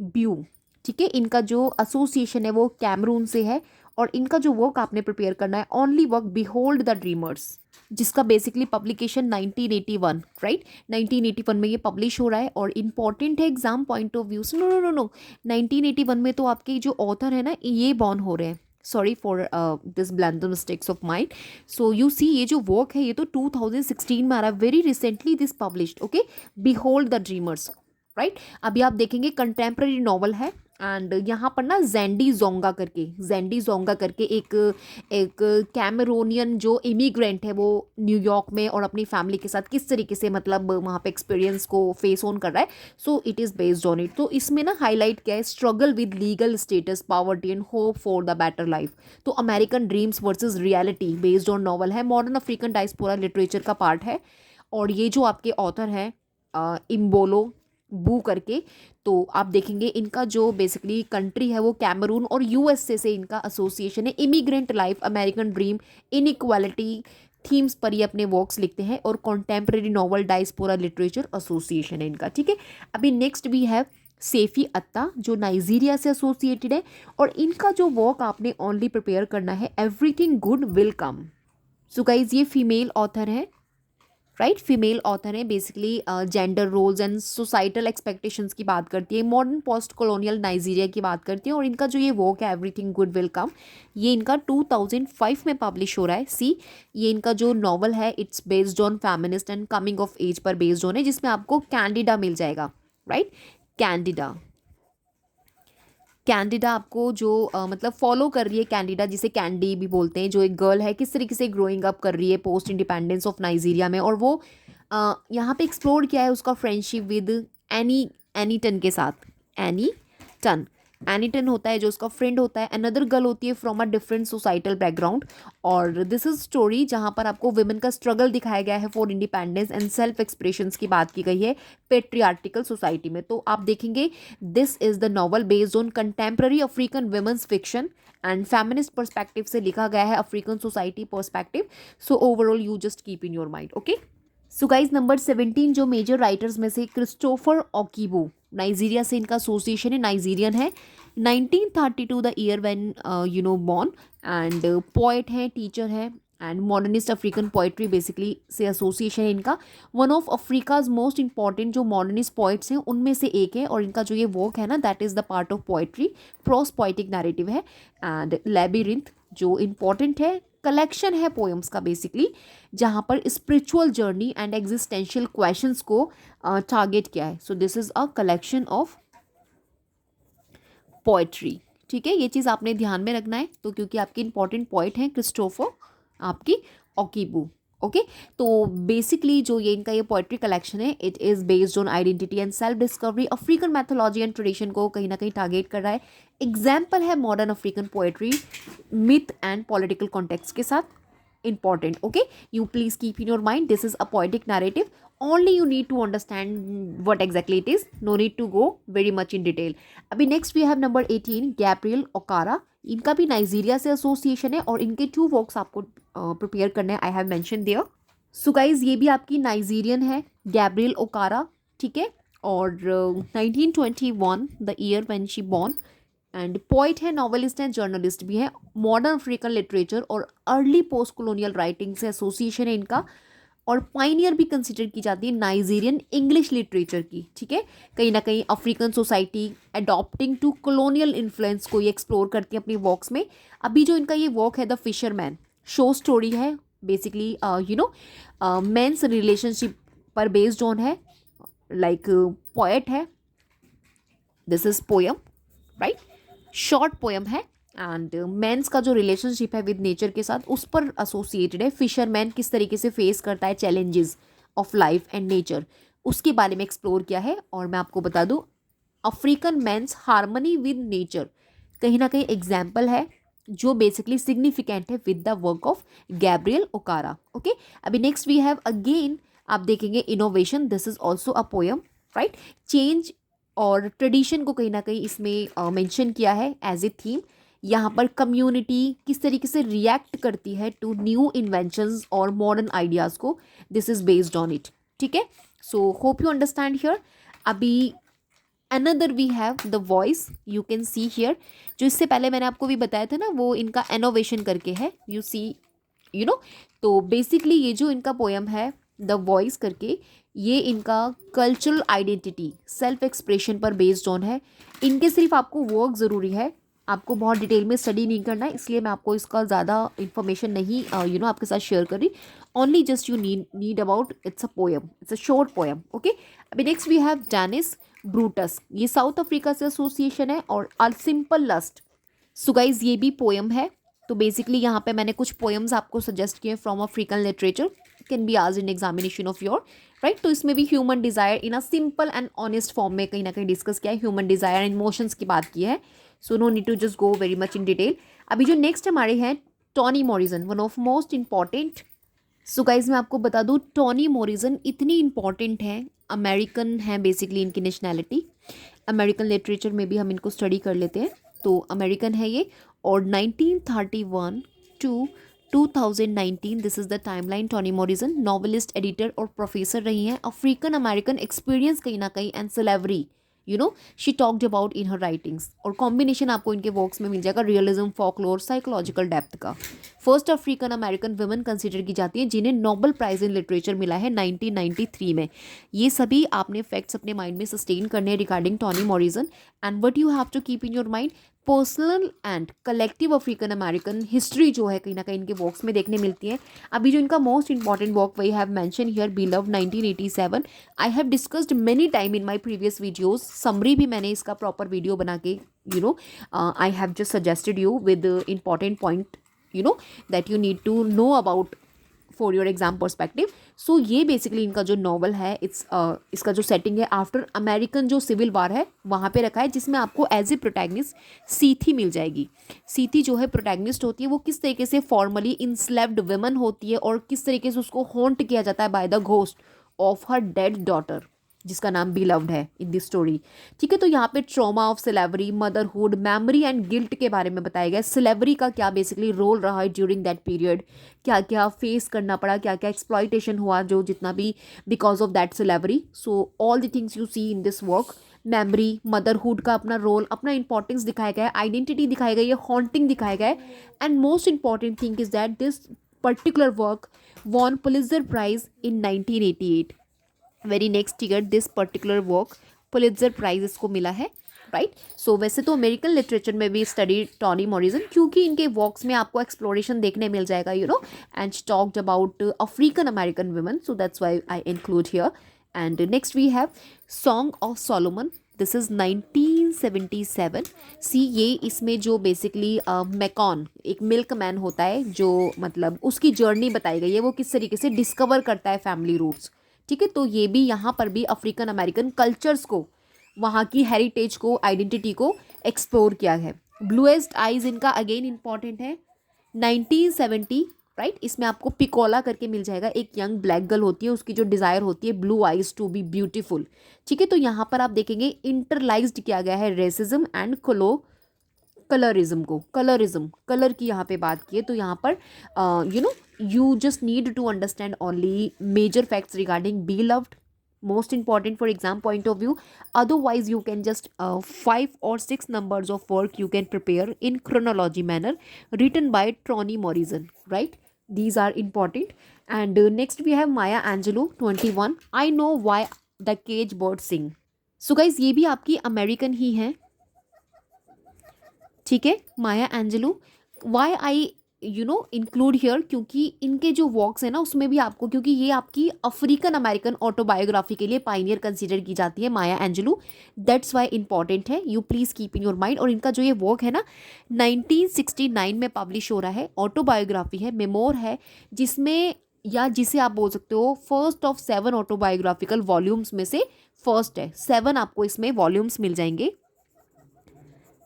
Mbue, ठीक है। इनका जो एसोसिएशन है वो कैमरून से है और इनका जो वर्क आपने प्रिपेयर करना है only work behold the dreamers, जिसका बेसिकली पब्लिकेशन 1981, राइट, 1981 में ये पब्लिश हो रहा है। और इम्पॉर्टेंट है एग्जाम पॉइंट ऑफ व्यू से, नो नो नो नो, 1981 में तो आपके जो ऑथर है ना ये बॉर्न हो रहे हैं, sorry for this blunder mistakes of mind. So you see ये जो वर्क है ये तो 2016 में आ रहा है, very recently this published, okay, behold the dreamers, right. अभी आप देखेंगे कंटेम्प्रेरी नॉवल है एंड यहाँ पर ना जेंडी जोंगा करके एक कैमरोनियन जो इमिग्रेंट है वो न्यूयॉर्क में और अपनी फैमिली के साथ किस तरीके से मतलब वहाँ पे एक्सपीरियंस को फेस ऑन कर रहा है। So it is based on it. तो इसमें ना हाईलाइट क्या है, struggle with legal status, poverty and hope for the better life. तो American dreams versus reality based on novel है, मॉडर्न अफ्रीकन डायस्पोरा लिटरेचर का पार्ट है। और ये जो आपके ऑथर हैं इम्बोलो बू करके, तो आप देखेंगे इनका जो बेसिकली कंट्री है वो कैमरून और यूएसए से इनका एसोसिएशन है। Immigrant life, American dream, inequality themes पर ये अपने वर्क्स लिखते हैं और contemporary novel diaspora literature association है इनका, ठीक है। अभी नेक्स्ट वी हैव सेफी अत्ता जो नाइजीरिया से एसोसिएटेड है और इनका जो वर्क आपने ओनली प्रिपेयर करना है everything good will come. So guys ये फीमेल ऑथर है, राइट, फीमेल ऑथर है, basically gender roles and societal expectations की बात करती है, मॉडर्न पोस्ट कॉलोनियल नाइजीरिया की बात करती है। और इनका जो ये वर्क है एवरीथिंग गुड विल कम, ये इनका 2005 में पब्लिश हो रहा है। सी ये इनका जो नॉवल है it's based on feminist and coming of age पर बेस्ड ऑन है, जिसमें आपको कैंडिडा मिल जाएगा, राइट। कैंडिडा आपको जो मतलब फॉलो कर रही है, कैंडिडा जिसे कैंडी भी बोलते हैं, जो एक गर्ल है किस तरीके से ग्रोइंग अप कर रही है पोस्ट इंडिपेंडेंस ऑफ नाइजीरिया में। और वो यहाँ पे एक्सप्लोर किया है उसका फ्रेंडशिप विद एनीटन के साथ। एनीटन होता है जो उसका फ्रेंड होता है, अनदर गर्ल होती है from a different societal background. और दिस इज स्टोरी जहाँ पर आपको वुमेन का स्ट्रगल दिखाया गया है for independence and self expressions की बात की गई है पेट्रियार्टिकल सोसाइटी में। तो आप देखेंगे this is the novel based on contemporary African women's fiction and feminist perspective से लिखा गया है, African society perspective. So overall you just keep in your mind, okay. So guys number 17 जो मेजर राइटर्स में से क्रिस्टोफर ओकीबो, नाइजीरिया से इनका association है, नाइजीरियन है, 1932 the year when born and poet है, टीचर है and modernist African poetry basically से एसोसिएशन है इनका। One of Africa's most important जो मॉडर्निस्ट पोइट्स हैं उनमें से एक है और इनका जो ये वर्क है ना that is the part of poetry, pros poetic narrative है। एंड लैबिरिंथ जो इम्पॉर्टेंट है कलेक्शन है पोएम्स का बेसिकली, जहाँ पर spiritual journey and existential questions को टारगेट किया है। So this is a collection of poetry, ठीक है। ये चीज़ आपने ध्यान में रखना है, तो क्योंकि आपके इंपॉर्टेंट पोइट हैं क्रिस्टोफर आपकी ओकीबू, ओके। तो बेसिकली जो ये इनका ये पोएट्री कलेक्शन है it is based on identity and self discovery, African mythology and tradition को कहीं ना कहीं टारगेट कर रहा है। एग्जाम्पल है modern African poetry myth and political context के साथ, important, okay. You please keep in your mind this is a poetic narrative, only you need to understand what exactly it is, no need to go very much in detail. अभी next we have number 18 Gabriel ओकारा, इनका भी Nigeria से association है और इनके 2 works आपको prepare करने हैं, I have mention there. So guys ये भी आपकी नाइजीरियन है गैब्रियल ओकारा, ठीक है। और 1921 the year when she born and poet है, नॉवेलिस्ट है, जर्नलिस्ट भी है, मॉडर्न अफ्रीकन लिटरेचर और अर्ली पोस्ट कॉलोनियल राइटिंग से एसोसिएशन है इनका। और पाइनियर भी कंसिडर की जाती है नाइजीरियन इंग्लिश लिटरेचर की, ठीक है। कहीं ना कहीं African society adopting to colonial influence को ये एक्सप्लोर करती है अपनी वर्क्स में। अभी जो इनका ये वर्क है द फिशरमैन, शो स्टोरी है बेसिकली मेंस रिलेशनशिप पर बेस्ड ऑन है, लाइक पोएट है this is poem, right, short poem है एंड मैंस का जो रिलेशनशिप है विद नेचर के साथ उस पर एसोसिएटेड है। फिशरमैन किस तरीके से फेस करता है challenges of life and nature, उसके बारे में एक्सप्लोर किया है। और मैं आपको बता दूं, African man's harmony with nature कहीं ना कहीं एग्जाम्पल है जो बेसिकली सिग्निफिकेंट है with the work of Gabriel Okara. Okay, अभी नेक्स्ट वी हैव अगेन, आप देखेंगे innovation, this is also a poem, right. Change और ट्रेडिशन को कहीं ना कहीं इसमें मेंशन किया है एज ए थीम। यहाँ पर कम्युनिटी किस तरीके से रिएक्ट करती है टू न्यू इन्वेंशंस और मॉडर्न आइडियाज़ को, this is based on it. ठीक है, so hope you understand here. अभी another we have the voice, you can see here, जो इससे पहले मैंने आपको भी बताया था ना, वो इनका एनोवेशन करके है, यू सी, यू नो। तो बेसिकली ये जो इनका पोयम है द वॉइस करके, ये इनका कल्चरल आइडेंटिटी सेल्फ एक्सप्रेशन पर बेस्ड ऑन है। इनके सिर्फ आपको वर्क ज़रूरी है, आपको बहुत डिटेल में स्टडी नहीं करना है, इसलिए मैं आपको इसका ज़्यादा इन्फॉर्मेशन नहीं आपके साथ शेयर कर रही। Only just you need about, it's a poem, it's a short poem. Okay, अभी next we have Dennis Brutus, ये साउथ अफ्रीका से एसोसिएशन है, और a simple lust. So guys ये भी पोयम है। तो बेसिकली यहाँ पे मैंने कुछ पोएम्स आपको सजेस्ट किए from African literature, can be आज in examination of your, right. तो इसमें भी human desire in a simple and honest form में कहीं ना कहीं डिस्कस किया है, ह्यूमन डिज़ायर एंड इमोशंस की बात की है। So no need to just go very much in detail. अभी जो नेक्स्ट हमारे हैं Toni Morrison, one of most important. So guys मैं आपको बता दूँ, टॉनी मॉरिसन इतनी इंपॉर्टेंट है, अमेरिकन है बेसिकली इनकी नेशनैलिटी, अमेरिकन लिटरेचर में भी हम इनको स्टडी कर लेते हैं, तो अमेरिकन है ये। और 1931 to 2019 this is the timeline. Toni Morrison novelist, editor और प्रोफेसर रही हैं। अफ्रीकन अमेरिकन एक्सपीरियंस कहीं ना कहीं and slavery, you know, she talked about in her writings. और कॉम्बिनेशन आपको इनके वर्क्स में मिल जाएगा रियलिज्म, फॉकलोर, साइकोलॉजिकल डेप्थ का। First African American women consider की जाती है जिन्हें नोबेल प्राइज इन लिटरेचर मिला है 1993 में। ये सभी आपने फैक्ट्स अपने माइंड में सस्टेन करने हैं regarding Toni Morrison. And what you have to keep in your mind, personal and collective African American history जो है कहीं ना कहीं इनके वर्क्स में देखने मिलती है। अभी जो इनका most important work we have mention here, Beloved 1987। I have discussed many time in my previous videos, summary भी मैंने इसका प्रॉपर वीडियो बना के, you know, I have just suggested you with important point, you know, that you need to know about for your exam perspective. So ये basically इनका जो novel है, इसका जो सेटिंग है आफ्टर अमेरिकन जो सिविल वार है वहाँ पे रखा है, जिसमें आपको एज ए प्रोटैगनिस्ट सीथी मिल जाएगी। सीथी जो है प्रोटैगनिस्ट होती है, वो किस तरीके से फॉर्मली इंस्लेव्ड वुमन होती है और किस तरीके से उसको हॉन्ट किया जाता है by the ghost of her dead daughter, जिसका नाम बिलव्ड है इन दिस स्टोरी। ठीक है, तो यहाँ पे trauma of slavery, motherhood, memory and guilt के बारे में बताया गया। स्लेवरी का क्या बेसिकली रोल रहा है ड्यूरिंग दैट पीरियड, क्या क्या फेस करना पड़ा, क्या क्या एक्सप्लॉइटेशन हुआ जो जितना भी because of that slavery. So all the things you see in this work, memory, motherhood का अपना रोल, अपना इंपॉर्टेंस दिखाया गया है, आइडेंटिटी दिखाई गई है, हॉन्टिंग दिखाया गया है। And most important thing is that this particular work won Pulitzer prize in 1988। Very next year this particular work Pulitzer prize इसको मिला है, राइट। सो वैसे तो अमेरिकन लिटरेचर में भी स्टडी टॉनी मॉरिसन, क्योंकि इनके वर्क्स में आपको एक्सप्लोरेशन देखने मिल जाएगा, you know, and talked about African American women, so that's why I include here. And next we have song of Solomon, this is 1977। See ये इसमें जो बेसिकली मैकॉन एक मिल्क मैन होता है, जो मतलब उसकी जर्नी बताई गई है, वो किस तरीके से डिस्कवर करता है फैमिली रूट्स। ठीक है, तो ये भी यहाँ पर भी अफ्रीकन अमेरिकन कल्चर्स को, वहाँ की हेरिटेज को, आइडेंटिटी को एक्सप्लोर किया है। ब्लूएस्ट आइज इनका अगेन इंपॉर्टेंट है, 1970, राइट। इसमें आपको पिकोला करके मिल जाएगा, एक यंग ब्लैक गर्ल होती है, उसकी जो डिज़ायर होती है blue eyes to be beautiful. ठीक है, तो यहाँ पर आप देखेंगे इंटरलाइज्ड किया गया है रेसिज्म एंड कलरिज्म को, कलरिज्म, कलर की यहाँ पे बात की है। तो यहाँ पर you know, you just need to understand only major facts regarding beloved, most important for exam point of view. Otherwise you can just 5 or 6 numbers of work you can prepare in chronology manner written by Toni Morrison, right. These are important. And next we have Maya Angelou, 21, I know why the cage birds sing. So guys ये भी आपकी American ही है, ठीक है। माया एंजेलू, Y I include here, क्योंकि इनके जो works है ना उसमें भी आपको, क्योंकि ये आपकी अफ्रीकन अमेरिकन ऑटोबायोग्राफी के लिए पाइनियर कंसीडर की जाती है माया एंजेलू, दैट्स वाई इंपॉर्टेंट है, you please keep in your mind. और इनका जो ये वर्क है ना 1969 में पब्लिश हो रहा है, ऑटोबायोग्राफी है, मेमोर है, जिसमें या जिसे आप बोल सकते हो फर्स्ट ऑफ 7 ऑटोबायोग्राफिकल वॉल्यूम्स में से फर्स्ट है। 7 आपको इसमें वॉल्यूम्स मिल जाएंगे,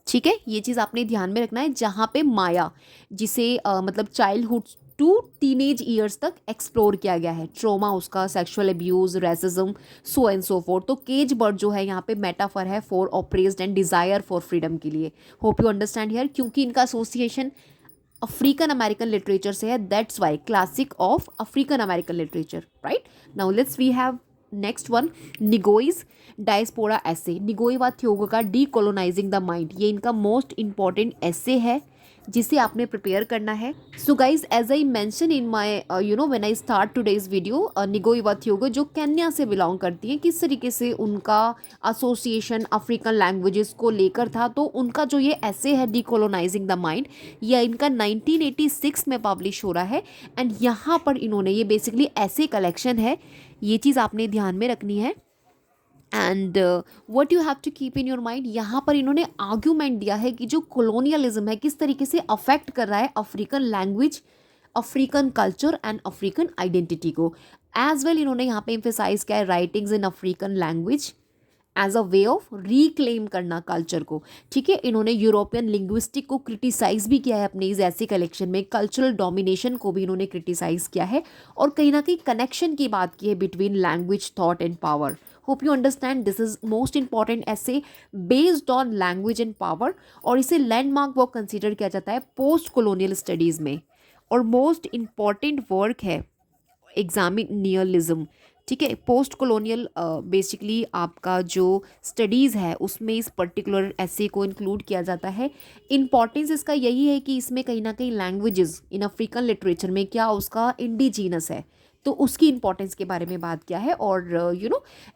ठीक है। ये चीज़ आपने ध्यान में रखना है, जहाँ पे माया जिसे मतलब चाइल्डहुड टू टीनेज ईयर्स तक एक्सप्लोर किया गया है, ट्रोमा उसका, sexual abuse, racism, so and so fourth. तो केज बर्ड जो है यहाँ पे मेटाफर है for oppressed and desire for freedom के लिए। होप यू अंडरस्टैंड हियर, क्योंकि इनका एसोसिएशन अफ्रीकन अमेरिकन लिटरेचर से है, that's why classic of African American literature, right. Now let's we have next one, Ngugi's diaspora essay. Ngugi wa Thiong'o का डीकोलोनाइजिंग the mind, ये इनका most important एसे है जिसे आपने प्रिपेयर करना है। So guys as I mention in my when I start today's video, Ngugi wa Thiong'o जो Kenya से बिलोंग करती हैं, किस तरीके से उनका एसोसिएशन अफ्रीकन लैंग्वेजेस को लेकर था। तो उनका जो ये ऐसे है डीकोलोनाइजिंग द माइंड, यह इनका 1986 में पब्लिश हो रहा है। एंड यहाँ पर इन्होंने, ये बेसिकली ऐसे कलेक्शन है, ये चीज़ आपने ध्यान में रखनी है। And what you have to keep in your mind, यहाँ पर इन्होंने आर्ग्यूमेंट दिया है कि जो कॉलोनियलिज्म है किस तरीके से अफेक्ट कर रहा है African language, African culture and African identity को। एज वेल इन्होंने यहाँ पे एम्फेसाइज किया है writings in African language as a way of reclaim करना कल्चर को, ठीक है। इन्होंने यूरोपियन लिंग्विस्टिक को क्रिटिसाइज भी किया है अपने इस ऐसे कलेक्शन में, कल्चरल डोमिनेशन को भी इन्होंने क्रिटिसाइज किया है, और कहीं ना कहीं कनेक्शन की बात की है between language, thought and power. Hope you understand, this is most important essay based on language and power, और इसे लैंडमार्क वर्क कंसिडर किया जाता है पोस्ट कोलोनियल स्टडीज़ में, और मोस्ट इंपॉर्टेंट वर्क है एग्जामिनियलिज्म, ठीक है। पोस्ट कॉलोनियल बेसिकली आपका जो स्टडीज़ है उसमें इस पर्टिकुलर ऐसे को इंक्लूड किया जाता है। इम्पॉर्टेंस इसका यही है कि इसमें कहीं ना कहीं लैंग्वेजेस इन अफ्रीकन लिटरेचर में क्या उसका इंडिजीनस है, तो उसकी इंपॉर्टेंस के बारे में बात किया है। और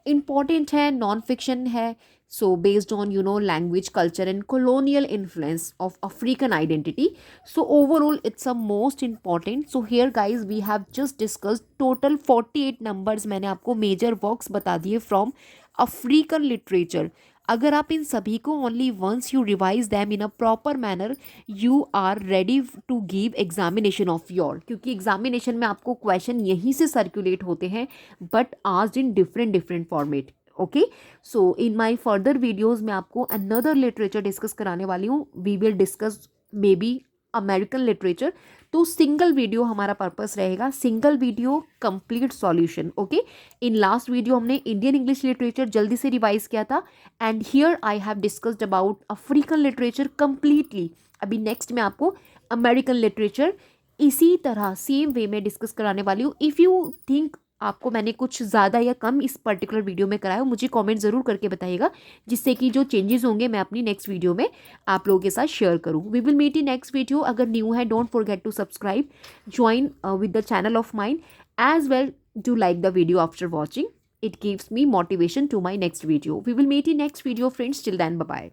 इम्पॉर्टेंट है, नॉन फिक्शन है, so based on language, culture and colonial influence of African identity. So overall it's a most important. So here guys we have just discussed total 48 numbers, मैंने आपको major works बता दिए from African literature। अगर आप इन सभी को only once you revise them in a proper manner, you are ready to give examination of your, क्योंकि examination में आपको question यहीं से circulate होते हैं but asked in different format। Okay, so in my further videos मैं आपको another literature discuss कराने वाली हूँ। We will discuss may be American literature. तो सिंगल वीडियो हमारा पर्पस रहेगा, single video complete solution. Okay, in last video हमने Indian English literature जल्दी से रिवाइज किया था, and here I have discussed about African literature completely. अभी next मैं आपको अमेरिकन लिटरेचर इसी तरह सेम वे में डिस्कस कराने वाली हूँ। इफ़ यू थिंक आपको मैंने कुछ ज़्यादा या कम इस पर्टिकुलर वीडियो में कराया, मुझे कमेंट ज़रूर करके बताइएगा, जिससे कि जो चेंजेस होंगे मैं अपनी नेक्स्ट वीडियो में आप लोगों के साथ शेयर करूँ। We will meet in next video. अगर न्यू है don't forget to subscribe, join with the channel of mine, as well do like the video after watching, it gives me motivation to my next video. We will meet in next video friends, till then bye bye.